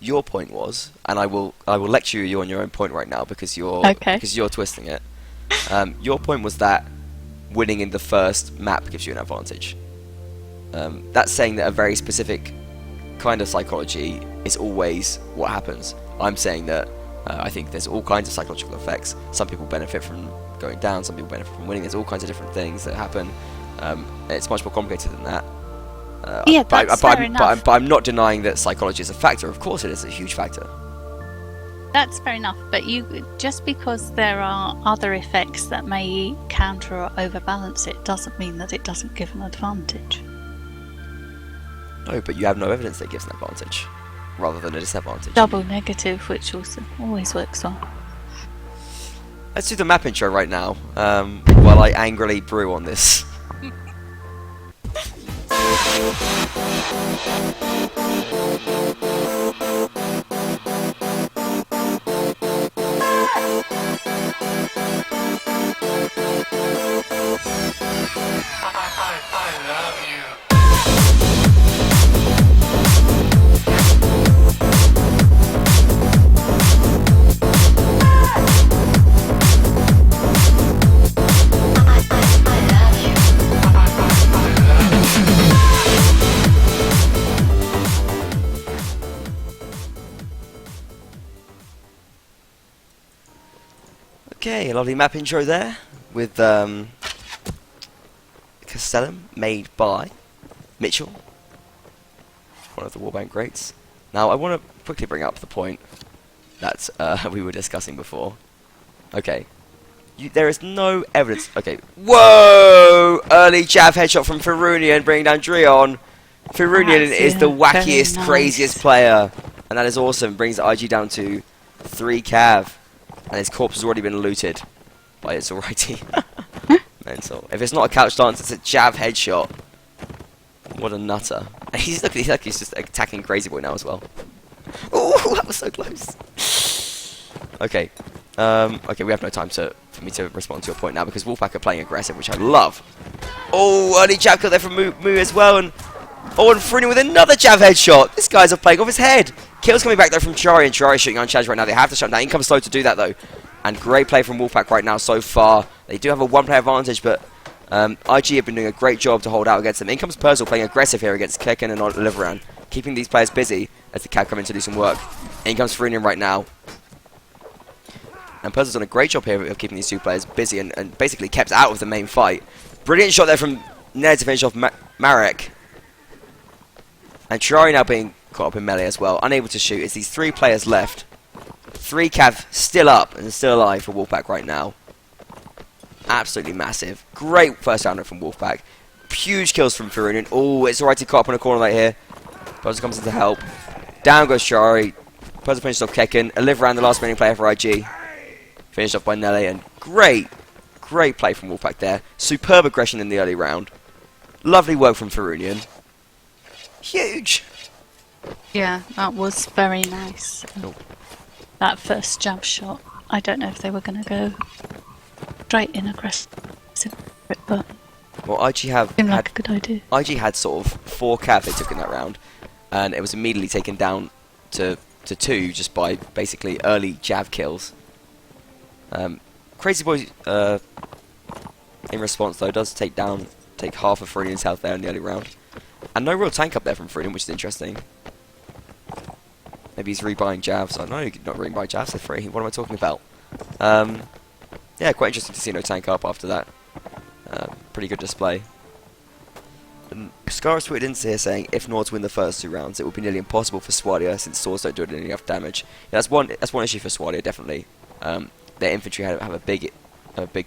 Your point was, and I will lecture you on your own point right now because you're twisting it. Your point was that winning in the first map gives you an advantage. That's saying that a very specific kind of psychology is always what happens. I'm saying that I think there's all kinds of psychological effects. Some people benefit from going down, some people benefit from winning. There's all kinds of different things that happen. It's much more complicated than that. Yeah, that's fair enough. But I'm not denying that psychology is a factor. Of course it is a huge factor. That's fair enough, but just because there are other effects that may counter or overbalance it doesn't mean that it doesn't give an advantage. No, but you have no evidence that it gives an advantage, rather than a disadvantage. Double negative, which also always works well. Let's do the map intro right now, while I angrily brew on this. I love you. Okay, a lovely map intro there with Castellum, made by Mitchell, one of the Warband greats. Now, I want to quickly bring up the point that we were discussing before. Okay, there is no evidence. Okay, whoa! Early jab headshot from Firunian, bringing down Dreon. Firunian is the wackiest, craziest player, and that is awesome. Brings the IG down to 3 cav. And his corpse has already been looted by its alrighty. Mental. If it's not a couch dance, it's a jab headshot. What a nutter. And he's like he's just attacking Crazy Boy now as well. Oh, that was so close. Okay. Okay, we have no time for me to respond to your point now because Wolfpack are playing aggressive, which I love. Oh, early jab kill there from Moo as well, and Fruny with another jab headshot. This guy's playing off his head. Kills coming back though from Chari, and Chari shooting on Chaz right now. They have to shut him down. Income slow to do that though. And great play from Wolfpack right now so far. They do have a 1-player advantage, but IG have been doing a great job to hold out against them. In comes Persil playing aggressive here against Kekken and Oliveran, keeping these players busy as the Cav come in to do some work. In comes Frunian right now. And Persil's done a great job here of keeping these 2 players busy and basically kept out of the main fight. Brilliant shot there from Ned to finish off Marek. And Chari now being caught up in melee as well, unable to shoot. It's these 3 players left. 3 Cav still up and still alive for Wolfpack right now. Absolutely massive. Great first rounder from Wolfpack. Huge kills from Farunian. Oh, it's alright to caught up in a corner right here. Persil comes in to help. Down goes Chari. Persil finishes off Kekken. Oliveran, the last remaining player for IG. Finished off by Nelly, and great play from Wolfpack there. Superb aggression in the early round. Lovely work from Farunian. Huge! Yeah, that was very nice. Oh. That first jab shot, I don't know if they were going to go straight in aggressive, but Well, IG have seemed like a good idea. IG had sort of 4 cav they took in that round, and it was immediately taken down to 2 just by basically early jab kills. Crazy Boy, in response though, does take half of Frunian's health there in the early round. And no real tank up there from Frunian, which is interesting. Maybe he's rebuying jabs. I know, not rebuying jabs, they're free. What am I talking about? Yeah, quite interesting to see no tank up after that. Pretty good display. Scarus tweeted into here saying, if Nords win the first 2 rounds, it will be nearly impossible for Swadia since swords don't do enough damage. Yeah, that's one issue for Swadia, definitely. Their infantry have a big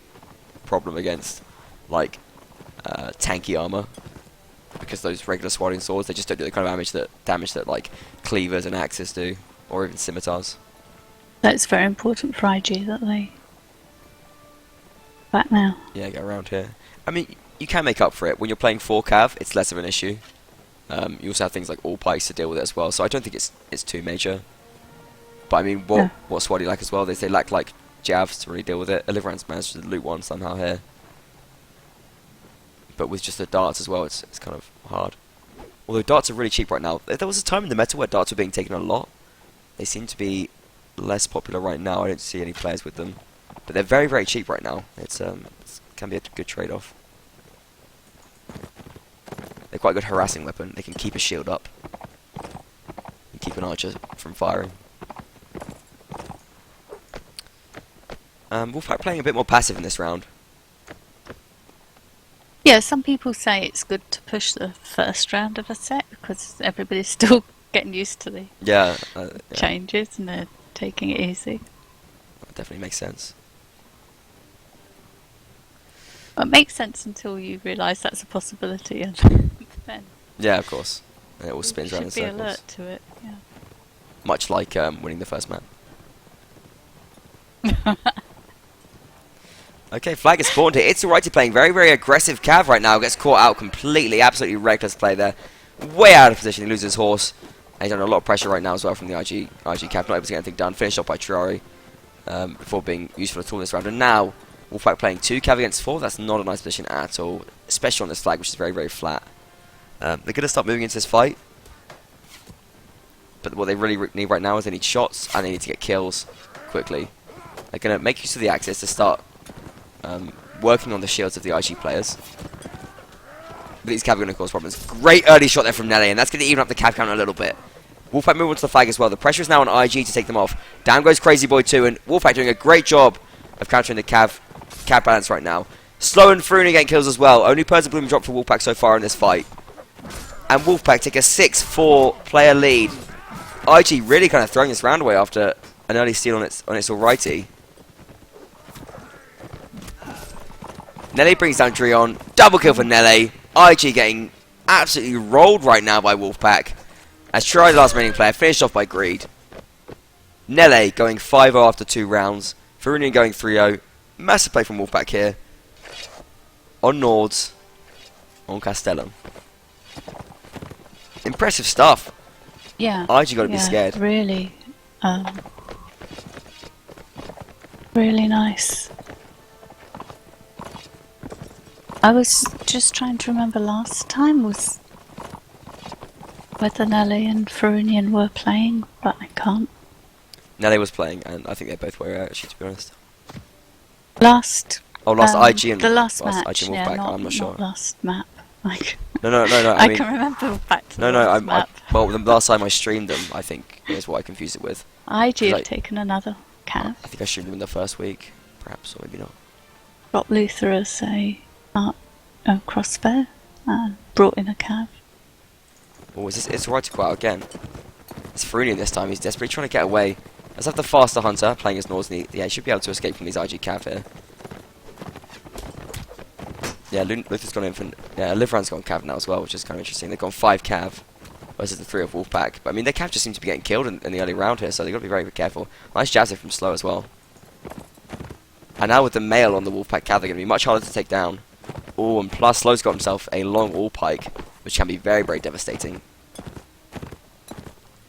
problem against like tanky armor, because those regular Swadian swords, they just don't do the kind of damage that like cleavers and axes do, or even scimitars. That's very important for IG that they back now. Yeah, get around here. I mean, you can make up for it when you're playing 4 cav. It's less of an issue. You also have things like all pikes to deal with it as well, so I don't think it's too major. But I mean, what Swadi like as well? They lack like javs to really deal with it. Oliveran's managed to loot one somehow here, but with just the darts as well, it's kind of hard. Although darts are really cheap right now. There was a time in the meta where darts were being taken a lot. They seem to be less popular right now. I don't see any players with them, but they're very, very cheap right now. It can be a good trade-off. They're quite a good harassing weapon. They can keep a shield up and keep an archer from firing. Wolfpack playing a bit more passive in this round. Yeah, some people say it's good to push the first round of a set because everybody's still getting used to the changes and they're taking it easy. That definitely makes sense. Well, it makes sense until you realise that's a possibility, and then yeah, of course, and it all spins around in should be circles. alert to it. Yeah. Much like winning the first map. Okay, flag is spawned here. It's alright to playing very, very aggressive cav right now. Gets caught out completely. Absolutely reckless play there. Way out of position. He loses his horse. And he's under a lot of pressure right now as well from the IG cav. Not able to get anything done. Finished off by Triari before being useful at all this round. And now, Wolfpack playing 2 cav against 4. That's not a nice position at all. Especially on this flag, which is very, very flat. They're going to start moving into this fight. But what they really need right now is they need shots and they need to get kills quickly. They're going to make use of the axis to start working on the shields of the IG players. But these cav are going to cause problems. Great early shot there from Nelly, and that's going to even up the cav count a little bit. Wolfpack move onto the flag as well. The pressure is now on IG to take them off. Down goes Crazy Boy 2, and Wolfpack doing a great job of countering the cav balance right now. Slow and Fruna getting kills as well. Only Perza Bloom drop for Wolfpack so far in this fight. And Wolfpack take a 6-4 player lead. IG really kind of throwing this round away after an early steal on its alrighty. Nelly brings down Drion. Double kill for Nelly. IG getting absolutely rolled right now by Wolfpack. As Triari, the last remaining player, finished off by Greed. Nele going 5-0 after 2 rounds. Farunian going 3-0. Massive play from Wolfpack here. On Nords. On Castellum. Impressive stuff. Yeah. IG got to be scared. Really, really nice. I was just trying to remember last time was whether Nelly and Farunian were playing, but I can't. Nele was playing, and I think they both were actually, to be honest. Last. Last IG and the last match. IG and Yeah, Wolfpack, not, I'm not sure. not last map. Like, No. I mean, can remember back to no, the last I map. well, the last time I streamed them, I think is what I confused it with. IG have like- taken another cav. I think I streamed them in the first week, perhaps, or maybe not. Dropped Luther as a crossbow and brought in a cav. Oh, it's alright to go out again. It's Farunian this time. He's desperately trying to get away. Let's have the faster hunter playing as Nords. Yeah, he should be able to escape from these IG cav here. Yeah, Luther's gone in for... Yeah, Liveran's gone cav now as well, which is kind of interesting. They've gone 5 cav versus the 3 of Wolfpack. But I mean, their cav just seems to be getting killed in the early round here, so they've got to be very, very careful. Nice jabs here from Slow as well. And now with the mail on the Wolfpack cav, they're going to be much harder to take down. Oh, and plus Slow's got himself a long all pike, which can be very, very devastating.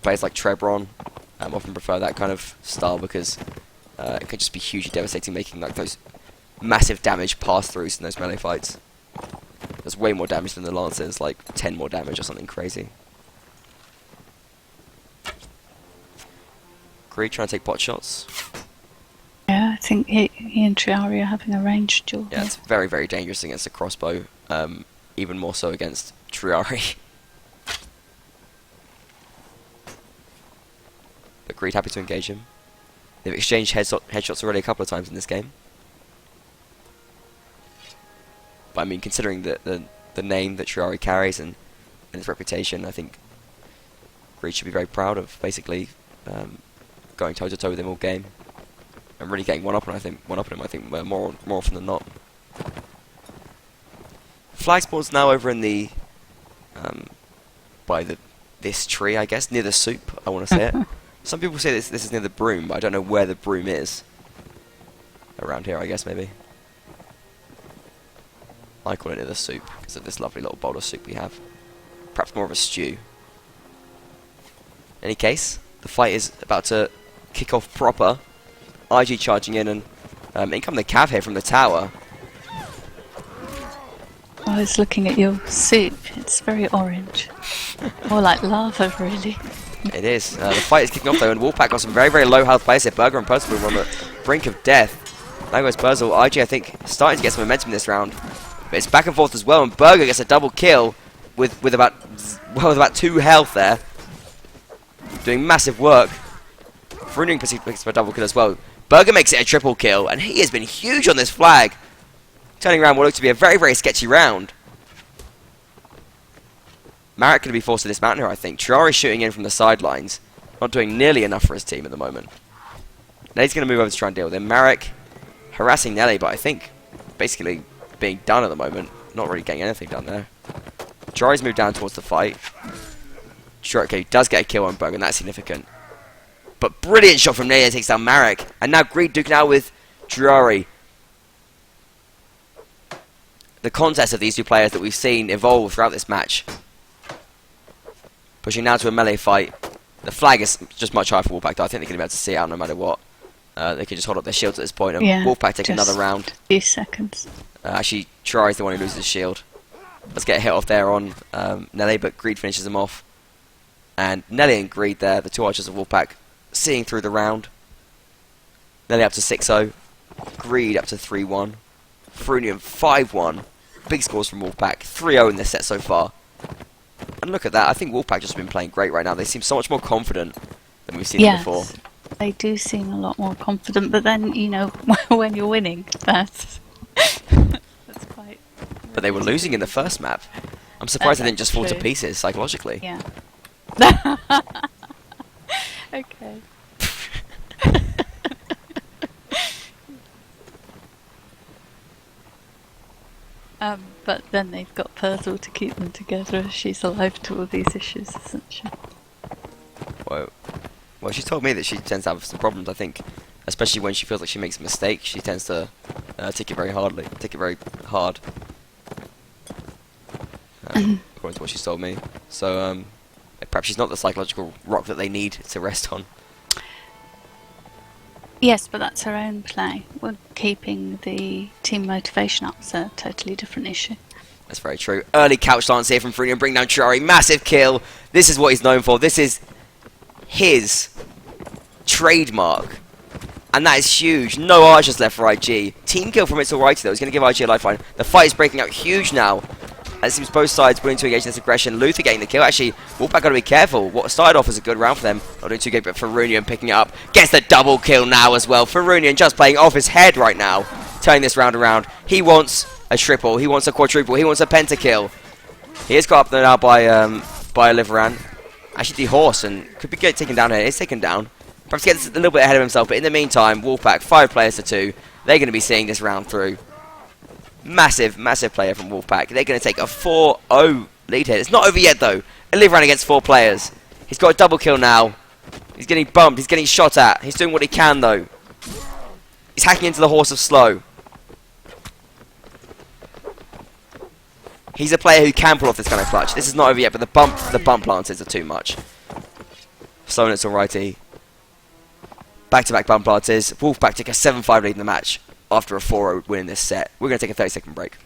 Players like Trebron often prefer that kind of style because it can just be hugely devastating, making like those massive damage pass-throughs in those melee fights. There's way more damage than the Lancers, like 10 more damage or something crazy. Greed trying to take pot shots. Yeah, I think he and Triari are having a ranged duel. Yeah, it's very, very dangerous against a crossbow. Even more so against Triari. But Greed happy to engage him. They've exchanged headshots already a couple of times in this game. But I mean, considering the name that Triari carries and his reputation, I think Greed should be very proud of basically going toe to toe with him all game and really getting one up on him. I think more often than not. Flag spawn's now over in the by this tree, I guess, near the soup. I want to say it. Some people say this is near the broom, but I don't know where the broom is. Around here, I guess, maybe. I call it near the soup, because of this lovely little bowl of soup we have. Perhaps more of a stew. In any case, the fight is about to kick off proper. IG charging in, and in come the cav here from the tower. I was looking at your soup. It's very orange. More like lava, really. It is. The fight is kicking off though, and Wolfpack got some very, very low health players here. Burger and Percival are on the brink of death. Now goes Percival. IG, I think, starting to get some momentum this round. But it's back and forth as well, and Burger gets a double kill with about 2 health there. Doing massive work. Fruning picks up a double kill as well. Burger makes it a triple kill, and he has been huge on this flag. Turning around what looks to be a very, very sketchy round. Marek going to be forced to dismount here, I think. Triari shooting in from the sidelines. Not doing nearly enough for his team at the moment. Nelly's going to move over to try and deal with him. Marek harassing Nelly, but I think basically being done at the moment. Not really getting anything done there. Triari's moved down towards the fight. Triari does get a kill on Berg, and that's significant. But brilliant shot from Nelly takes down Marek. And now Greed duking out with Triari. The contest of these two players that we've seen evolve throughout this match. Pushing now to a melee fight. The flag is just much higher for Wolfpack, though. I think they're going to be able to see out no matter what. They can just hold up their shields at this point, and Yeah, Wolfpack take another round. A few seconds. Actually, Triari's the one who loses his shield. Let's get a hit off there on Nelly, but Greed finishes him off. And Nelly and Greed there, the two archers of Wolfpack, seeing through the round. Nelly up to 6-0. Greed up to 3-1. Frunium 5-1. Big scores from Wolfpack. 3-0 in this set so far. And look at that. I think Wolfpack just been playing great right now. They seem so much more confident than we've seen them before. They do seem a lot more confident, but then, you know, when you're winning, that's quite... But they were losing in the first map. I'm surprised they didn't just fall to true. pieces psychologically. Yeah. Okay. But then they've got Percival to keep them together. She's alive to all these issues, isn't she? Whoa. Well, she told me that she tends to have some problems, I think, especially when she feels like she makes a mistake. She tends to take it very hard. According to what she's told me. So, perhaps she's not the psychological rock that they need to rest on. Yes, but that's her own play. Well, keeping the team motivation up is a totally different issue. That's very true. Early couch lance here from Frunion, bring down Chirari. Massive kill. This is what he's known for. This is his trademark. And that is huge. No archers left for IG. Team kill from It's Alrighty though. He's going to give IG a lifeline. The fight is breaking out huge now. It seems both sides willing to engage in this aggression. Luther getting the kill. Actually, Wolfpack got to be careful. What started off as a good round for them. Not doing too good, but Frunion picking it up. Gets the double kill now as well. Frunion just playing off his head right now. Turning this round around. He wants a triple. He wants a quadruple. He wants a pentakill. He is got up there now by Oliveran. Actually, the horse and could be good taken down here. He's taken down. Perhaps gets a little bit ahead of himself, but in the meantime, Wolfpack 5 players to 2. They're going to be seeing this round through. Massive, massive player from Wolfpack. They're going to take a 4-0 lead here. It's not over yet though. Oliveran against 4 players. He's got a double kill now. He's getting bumped. He's getting shot at. He's doing what he can though. He's hacking into the horse of slow. He's a player who can pull off this kind of clutch. This is not over yet, but the bump lances are too much. Slow and It's Alrighty. Back-to-back bump lances. Wolfpack take a 7-5 lead in the match after a 4-0 win in this set. We're going to take a 30-second break.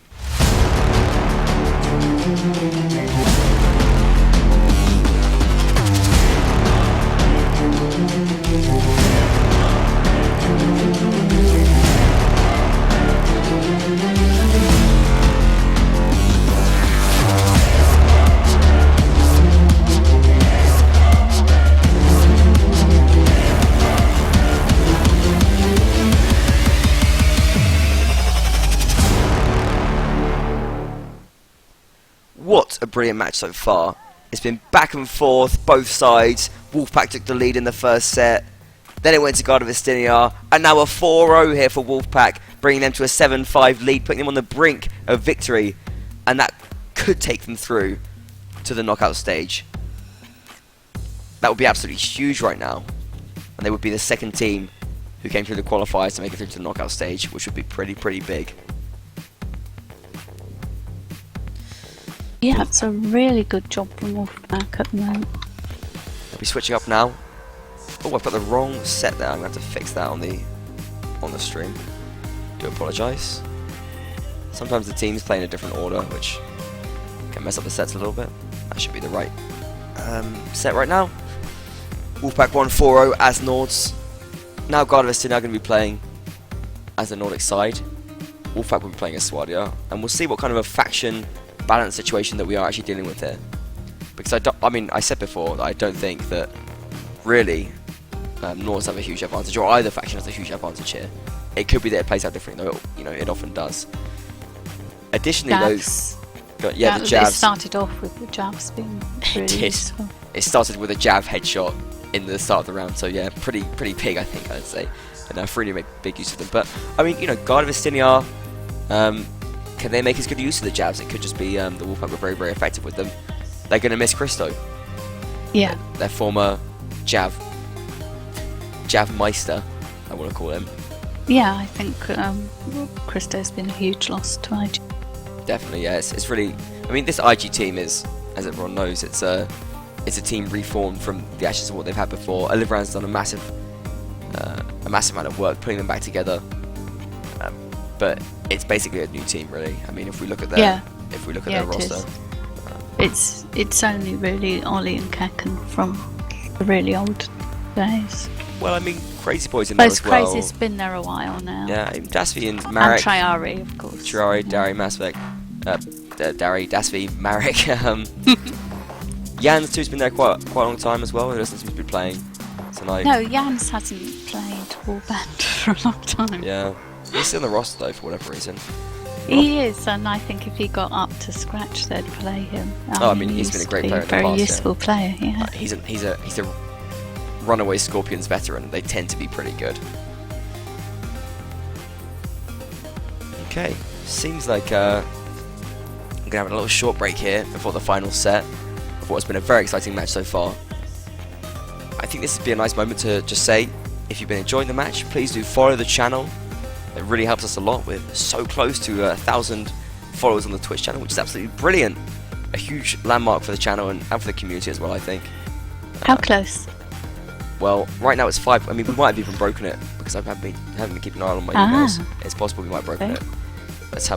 What a brilliant match so far. It's been back and forth, both sides. Wolfpack took the lead in the first set. Then it went to God of Istiniar. And now a 4-0 here for Wolfpack, bringing them to a 7-5 lead, putting them on the brink of victory. And that could take them through to the knockout stage. That would be absolutely huge right now. And they would be the second team who came through the qualifiers to make it through to the knockout stage, which would be pretty big. Yeah, it's a really good job from Wolfpack at the moment. We'll be switching up now. Oh, I've got the wrong set there. I'm going to have to fix that on the stream. Do apologise. Sometimes the teams play in a different order, which can mess up the sets a little bit. That should be the right set right now. Wolfpack 1-4-0 as Nords. Now God of Istiniar going to be playing as the Nordic side. Wolfpack will be playing as Swadia, and we'll see what kind of a faction balance situation that we are actually dealing with here. Because I said before that I don't think that really Nords have a huge advantage, or either faction has a huge advantage here. It could be that it plays out differently, though it often does. Additionally, Jabs. the jabs. It started off with the jabs being really useful. It started with a jab headshot in the start of the round, so yeah, pretty big, I think I'd say. And now Frunion make big use of them. But I mean, God of Istiniar, can they make as good use of the jabs? It could just be the Wolfpack were very effective with them. They're going to miss Christo. Yeah. Their former Javmeister, I want to call him. Yeah, I think Christo's been a huge loss to IG. Definitely, yeah. It's really. I mean, this IG team is, as everyone knows, it's a team reformed from the ashes of what they've had before. Oliveran's done a massive amount of work putting them back together. But it's basically a new team, really. I mean, if we look at their their roster, it's only really Ollie and Kaken from the really old days. Well, I mean, Crazy Boy's in there as well. Crazy's been there a while now. Yeah, Dasvi and Marek. And Triari, of course. Triari, Dari, Masvek, Dari, Dasvi, Marek. Jans too's been there quite a long time as well. He doesn't seem to be playing tonight. No, Jans hasn't played Warband for a long time. Yeah. He's still on the roster though, for whatever reason. He is, and I think if he got up to scratch, they'd play him. I mean, he's been a great player in the past. Very useful player, yeah. He's a runaway Scorpions veteran. They tend to be pretty good. Okay, seems like I'm gonna have a little short break here before the final set of what's been a very exciting match so far. I think this would be a nice moment to just say, if you've been enjoying the match, please do follow the channel. It really helps us a lot. We're so close to 1,000 followers on the Twitch channel, which is absolutely brilliant. A huge landmark for the channel and for the community as well, I think. How close? Well, right now it's 5. I mean, we might have even broken it because I haven't been keeping an eye on my emails. It's possible we might have broken it.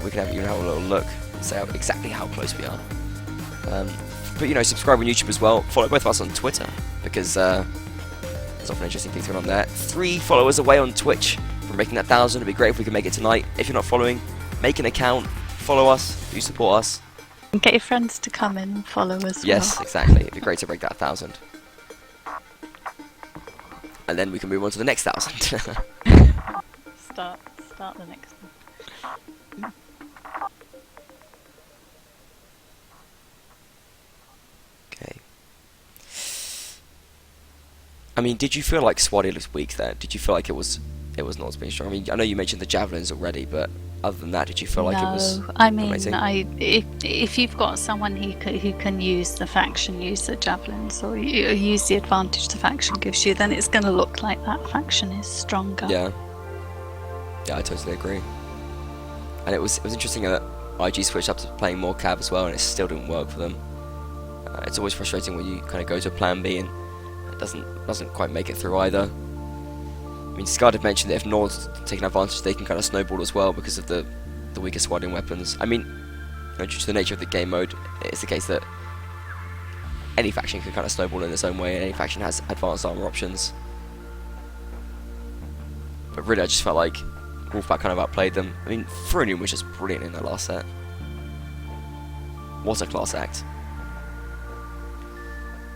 We can even have a little look and say exactly how close we are. But you know, subscribe on YouTube as well. Follow both of us on Twitter because there's often interesting things going on there. 3 followers away on Twitch from making that 1,000. It'd be great if we could make it tonight. If you're not following, make an account, follow us, do support us. And get your friends to come in and follow as well. Yes, exactly. It'd be great to break that 1,000. And then we can move on to the next 1,000. Start the next one. Okay. I mean, did you feel like Swadi looked weak there? Did you feel like it was not being strong? I mean, I know you mentioned the javelins already, but other than that, did you feel like it was amazing? If you've got someone who can use the faction, use the javelins, or use the advantage the faction gives you, then it's going to look like that faction is stronger. Yeah, I totally agree. And it was interesting that IG switched up to playing more Cav as well, and it still didn't work for them. It's always frustrating when you kind of go to plan B and it doesn't quite make it through either. I mean, Scar did mention that if Nord's taking advantage, they can kind of snowball as well because of the weaker squadron weapons. I mean, you know, due to the nature of the game mode, it's the case that any faction can kind of snowball in its own way, and any faction has advanced armor options. But really, I just felt like Wolfpack kind of outplayed them. I mean, Frunium was just brilliant in their last set. What a class act.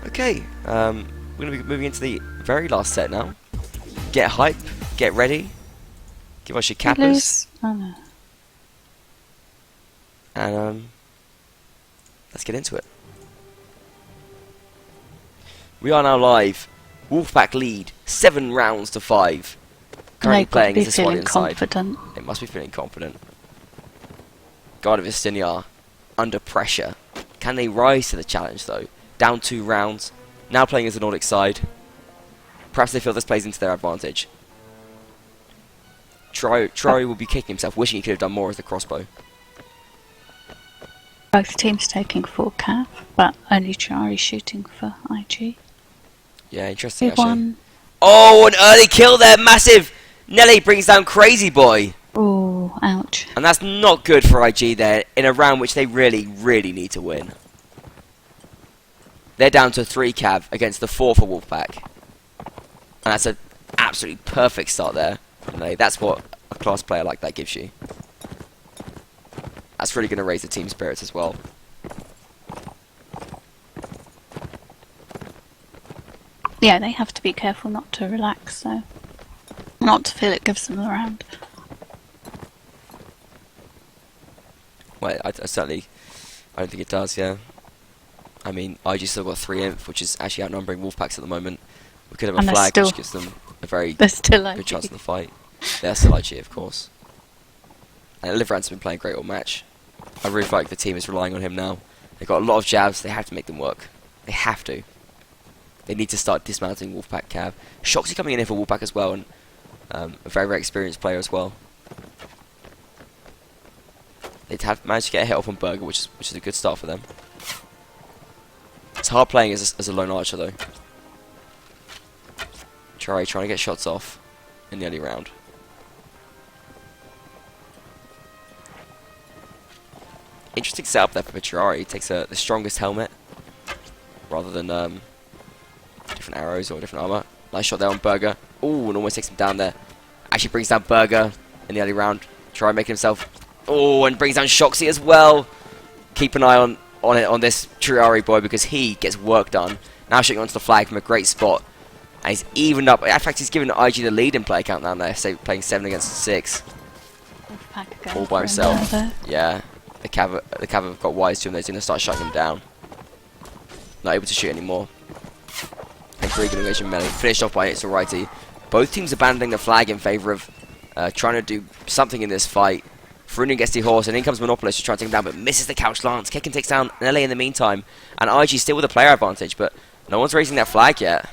Okay, we're going to be moving into the very last set now. Get hype, get ready, give us your cappers, and let's get into it. We are now live. Wolfpack lead 7 rounds to 5. Currently playing as a squad inside. It must be feeling confident. God of Istiniar under pressure. Can they rise to the challenge though? Down 2 rounds. Now playing as the Nordic side. Perhaps they feel this plays into their advantage. Troy will be kicking himself, wishing he could have done more with the crossbow. Both teams taking 4 cav, but only Chari shooting for IG. Yeah, interesting actually. Oh, an early kill there, massive! Nelly brings down Crazy Boy. Oh, ouch. And that's not good for IG there, in a round which they really, really need to win. They're down to 3 cav against the 4 for Wolfpack. And that's an absolutely perfect start there. That's what a class player like that gives you. That's really going to raise the team spirits as well. Yeah, they have to be careful not to relax, so not to feel it gives them the round. Well, I don't think it does, yeah. I mean, IG still got 3 inf, which is actually outnumbering Wolfpacks at the moment. We could have a flag, which gives them a very good chance of the fight. They're still IG, of course. And Liverant's been playing great all match. I really feel like the team is relying on him now. They've got a lot of jabs, they have to make them work. They have to. They need to start dismounting Wolfpack cav. Shoxy coming in here for Wolfpack as well, and a very, very experienced player as well. They have managed to get a hit off on Burger, which is a good start for them. It's hard playing as a lone archer though. Trying to get shots off in the early round. Interesting setup there for Chirari. He takes the strongest helmet rather than different arrows or different armor. Nice shot there on Burger. Ooh, and almost takes him down there. Actually brings down Burger in the early round. Chirari making himself. Oh, and brings down Shoxy as well. Keep an eye on this Chirari boy because he gets work done. Now shooting onto the flag from a great spot. And he's evened up. In fact, he's given IG the lead in player count down there. So playing 7 against 6. All by himself. Yeah. The Cav have got wise to him. They're going to start shutting him down. Not able to shoot anymore. And 3 going to go melee. Finished off by It's Alrighty. Both teams abandoning the flag in favour of trying to do something in this fight. Frunium gets the horse, and in comes Monopolist to try and take him down, but misses the couch lance. Kekin takes down LA in the meantime. And IG still with a player advantage, but no one's raising that flag yet.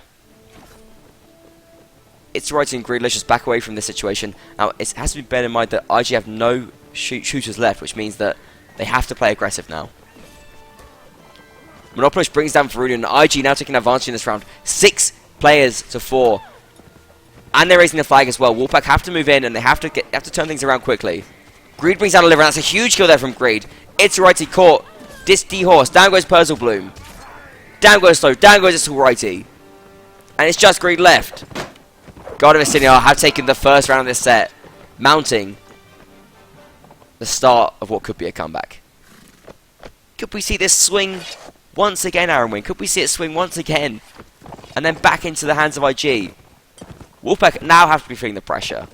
It's right in Greed. Let's just back away from this situation. Now, it has to be bear in mind that IG have no shooters left, which means that they have to play aggressive now. Monopolish brings down Varunian, and IG now taking advantage in this round. 6 players to 4. And they're raising the flag as well. Wolfpack have to move in, and they have to turn things around quickly. Greed brings down a liver, and that's a huge kill there from Greed. It's righty caught. This D-Horse. Down goes Persil Bloom. Down goes Slow. Down goes It's righty. And it's just Greed left. God of Istiniar have taken the first round of this set, mounting the start of what could be a comeback. Could we see this swing once again, Aaron Wynn? Could we see it swing once again? And then back into the hands of IG. Wolfpack now have to be feeling the pressure.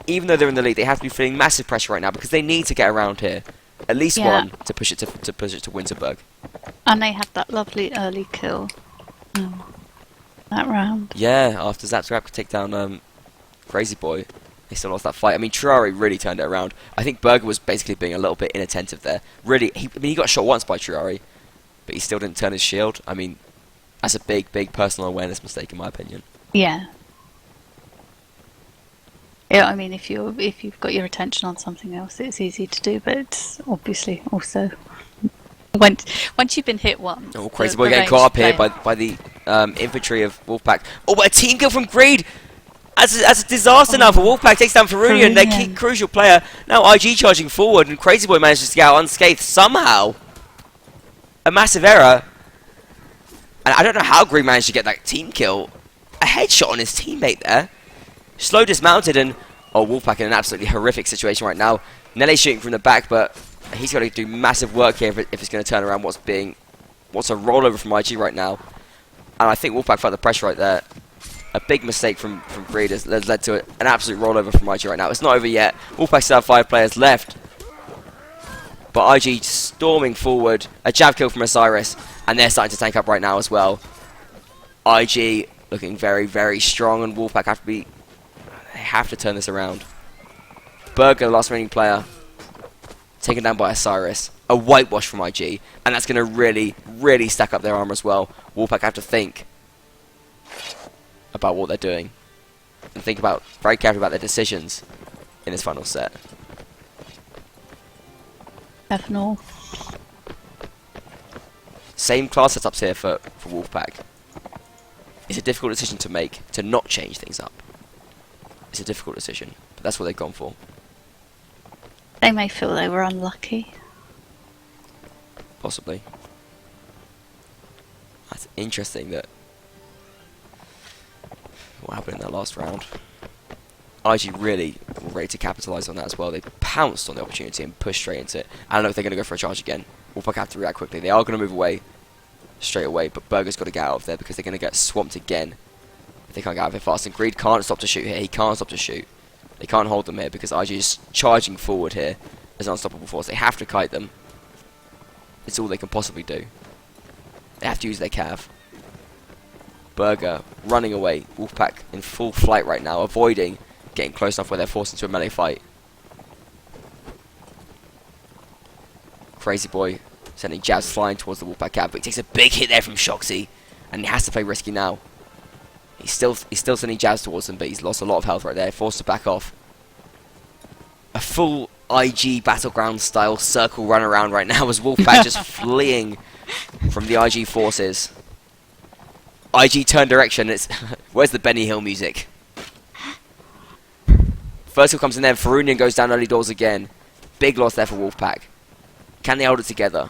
Even though they're in the lead, they have to be feeling massive pressure right now because they need to get around here. At least one to push it to Winterberg. And they had that lovely early kill. That round. Yeah, after Zaptrap could take down Crazy Boy, they still lost that fight. I mean, Triari really turned it around. I think Berger was basically being a little bit inattentive there. Really, he got shot once by Triari, but he still didn't turn his shield. I mean, that's a big personal awareness mistake in my opinion. Yeah. Yeah, I mean, if you've got your attention on something else, it's easy to do, but it's obviously also once you've been hit once. Oh, Crazy Boy getting caught up here by the infantry of Wolfpack. Oh, but a team kill from Greed! As a disaster now for Wolfpack. Takes down Ferunian, their key crucial player. Now IG charging forward, and Crazy Boy manages to get out unscathed somehow. A massive error. And I don't know how Greed managed to get that team kill. A headshot on his teammate there. Slow dismounted, and Wolfpack in an absolutely horrific situation right now. Nelly's shooting from the back, but he's got to do massive work here if it's going to turn around what's a rollover from IG right now. And I think Wolfpack felt the pressure right there. A big mistake from Greed has led to an absolute rollover from IG right now. It's not over yet. Wolfpack still have 5 players left. But IG storming forward. A jab kill from Osiris. And they're starting to tank up right now as well. IG looking very strong, and Wolfpack have to turn this around. Berger, the last remaining player, taken down by Osiris. A whitewash from IG, and that's going to really stack up their armor as well. Wolfpack have to think about what they're doing and think very carefully about their decisions in this final set. Definitely. Same class setups here for Wolfpack. It's a difficult decision to make to not change things up. It's a difficult decision, but that's what they've gone for. They may feel they were unlucky. Possibly. That's interesting that what happened in that last round. IG really were ready to capitalise on that as well. They pounced on the opportunity and pushed straight into it. I don't know if they're going to go for a charge again. Wolfpack have to react quickly. They are going to move away straight away, but Berger's got to get out of there because they're going to get swamped again if they can't get out of it fast. And Greed can't stop to shoot here. He can't stop to shoot. They can't hold them here because IG is charging forward here as an unstoppable force. They have to kite them. It's all they can possibly do. They have to use their cav. Berger running away. Wolfpack in full flight right now, avoiding getting close enough where they're forced into a melee fight. Crazy Boy sending jabs flying towards the Wolfpack cav, but he takes a big hit there from Shoxy, and he has to play risky now. He's still sending jabs towards him, but he's lost a lot of health right there, forced to back off. A full IG Battleground style circle run around right now as Wolfpack just fleeing from the IG forces. IG turn direction. It's where's the Benny Hill music? First kill comes in there. Ferunian goes down early doors again. Big loss there for Wolfpack. Can they hold it together?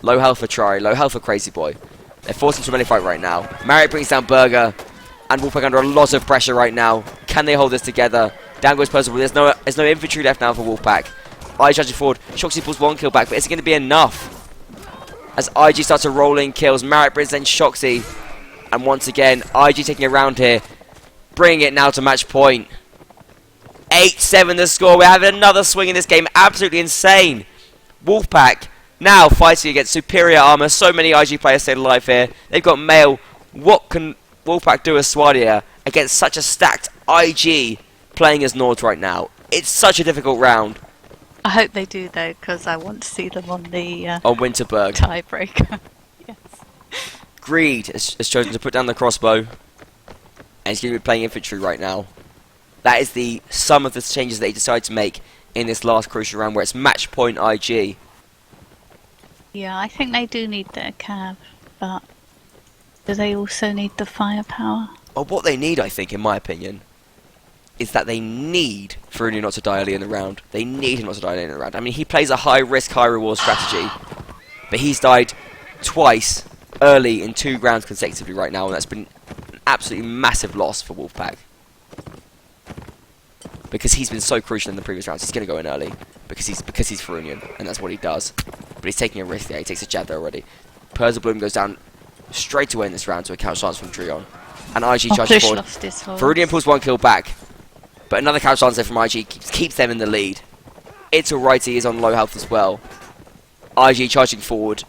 Low health for Tri. Low health for Crazy Boy. They're forced into a melee fight right now. Marriott brings down Berger. And Wolfpack under a lot of pressure right now. Can they hold this together? Down goes Percival. There's no infantry left now for Wolfpack. IG charging forward. Shoxy pulls 1 kill back, but is it going to be enough? As IG starts to roll in kills, Marriott brings in Shoxy. And once again, IG taking a round here. Bringing it now to match point. 8-7 the score. We're having another swing in this game. Absolutely insane. Wolfpack now fighting against superior armor. So many IG players stayed alive here. They've got mail. What can Wolfpack do as Swadia against such a stacked IG playing as Nords right now? It's such a difficult round. I hope they do though, because I want to see them on the on Winterberg tiebreaker. Yes. Greed has chosen to put down the crossbow. and he's going to be playing infantry right now. That is the sum of the changes they decide to make in this last crucial round, where it's match point IG. Yeah, I think they do need their cav, but do they also need the firepower? Well, what they need, I think, in my opinion, is that they need Ferrunia not to die early in the round. They need him not to die early in the round. I mean, he plays a high-risk, high-reward strategy, but he's died twice early in 2 rounds consecutively right now, and that's been an absolutely massive loss for Wolfpack. Because he's been so crucial in the previous rounds, he's going to go in early because he's Ferrunian, and that's what he does. But he's taking a risk there. He takes a jab there already. Perza Bloom goes down straight away in this round to a counter lance from Dreon, and IG charges forward. Ferrunian pulls 1 kill back, but another counter lance there from IG keeps them in the lead. It's alright. He is on low health as well. IG charging forward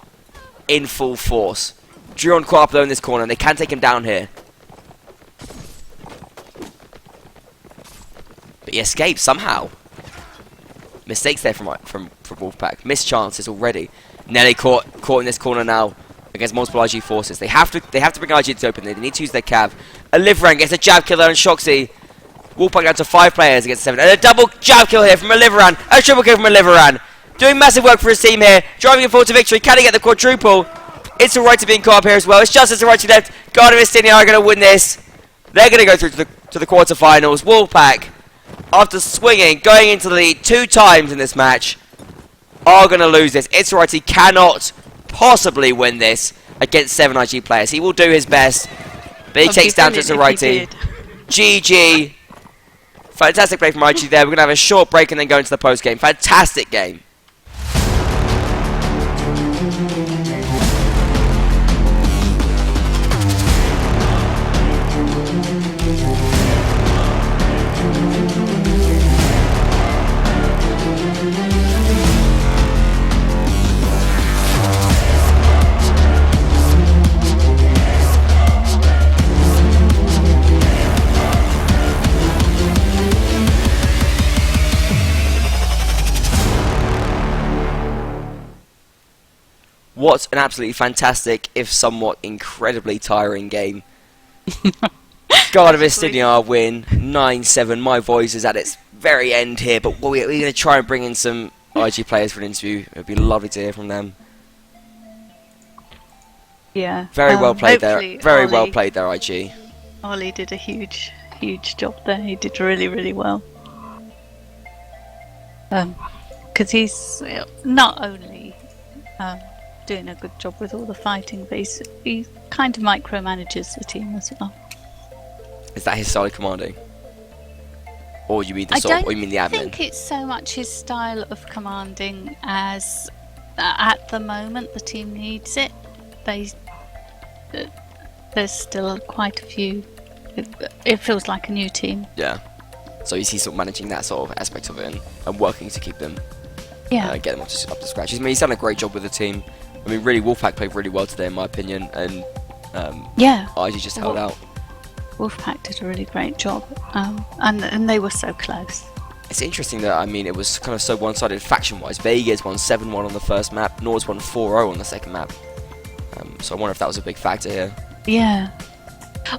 in full force. Dreon caught up though in this corner, and they can take him down here. But he escapes somehow. Mistakes there from Wolfpack. Missed chances already. Nearly caught in this corner now against multiple IG forces. They have to bring IG to open. They need to use their cav. Oliveran gets a jab kill there on Shoxy. Wolfpack down to 5 players against 7. And a double jab kill here from Oliveran. A triple kill from Oliveran. Doing massive work for his team here. Driving him forward to victory. Can he get the quadruple? It's alright to being caught up here as well. It's just as alright to left. God and Istiniar are going to win this. They're going to go through to the quarterfinals. Wolfpack, after swinging, going into the lead 2 times in this match, are going to lose this. It's alright, he cannot possibly win this against 7 IG players. He will do his best, but he takes down to It's GG. Fantastic play from IG there. We're going to have a short break and then go into the post-game. Fantastic game. What an absolutely fantastic, if somewhat incredibly tiring game. God of Istiniar win, 9-7. My voice is at its very end here, but we're going to try and bring in some IG players for an interview. It would be lovely to hear from them. Yeah. Very well played there. Very well played there, IG. Ollie did a huge job there. He did really, really well. Because he's not only doing a good job with all the fighting, but he kind of micromanages the team as well. Is that his style of commanding? Or you mean the sort, or you mean the admin? I think it's so much his style of commanding as at the moment the team needs it. There's still quite a few. It feels like a new team. Yeah. So he's sort of managing that sort of aspect of it and working to keep them, get them up to scratch. I mean, he's done a great job with the team. I mean, really, Wolfpack played really well today, in my opinion, and IG just held out. Wolfpack did a really great job, and they were so close. It's interesting that, I mean, it was kind of so one-sided faction-wise. Vegas won 7-1 on the first map, Nords won 4-0 on the second map. So I wonder if that was a big factor here. Yeah.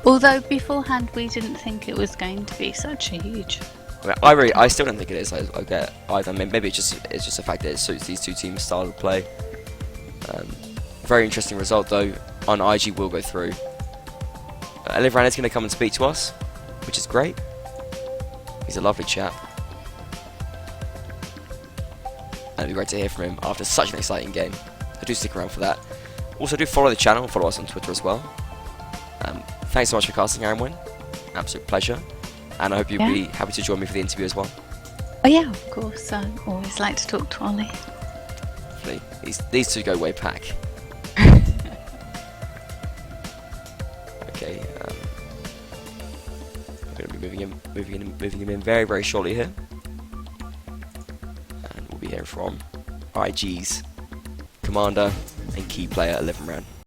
Although beforehand we didn't think it was going to be such a huge. I still don't think it is. I get either. Maybe it's just a fact that it suits these two teams' style of play. Very interesting result though. On IG will go through. Oliveran is going to come and speak to us, which is great. He's a lovely chap. And it'd be great to hear from him after such an exciting game. So do stick around for that. Also do follow the channel, follow us on Twitter as well. Thanks so much for casting, Aaron Wynn. Absolute pleasure. And I hope you'll be happy to join me for the interview as well. Oh yeah, of course. I always like to talk to Ollie. Hopefully. These two go way back. Okay. I'm going to be moving him in very, very shortly here. And we'll be hearing from IG's commander and key player, Oliveran.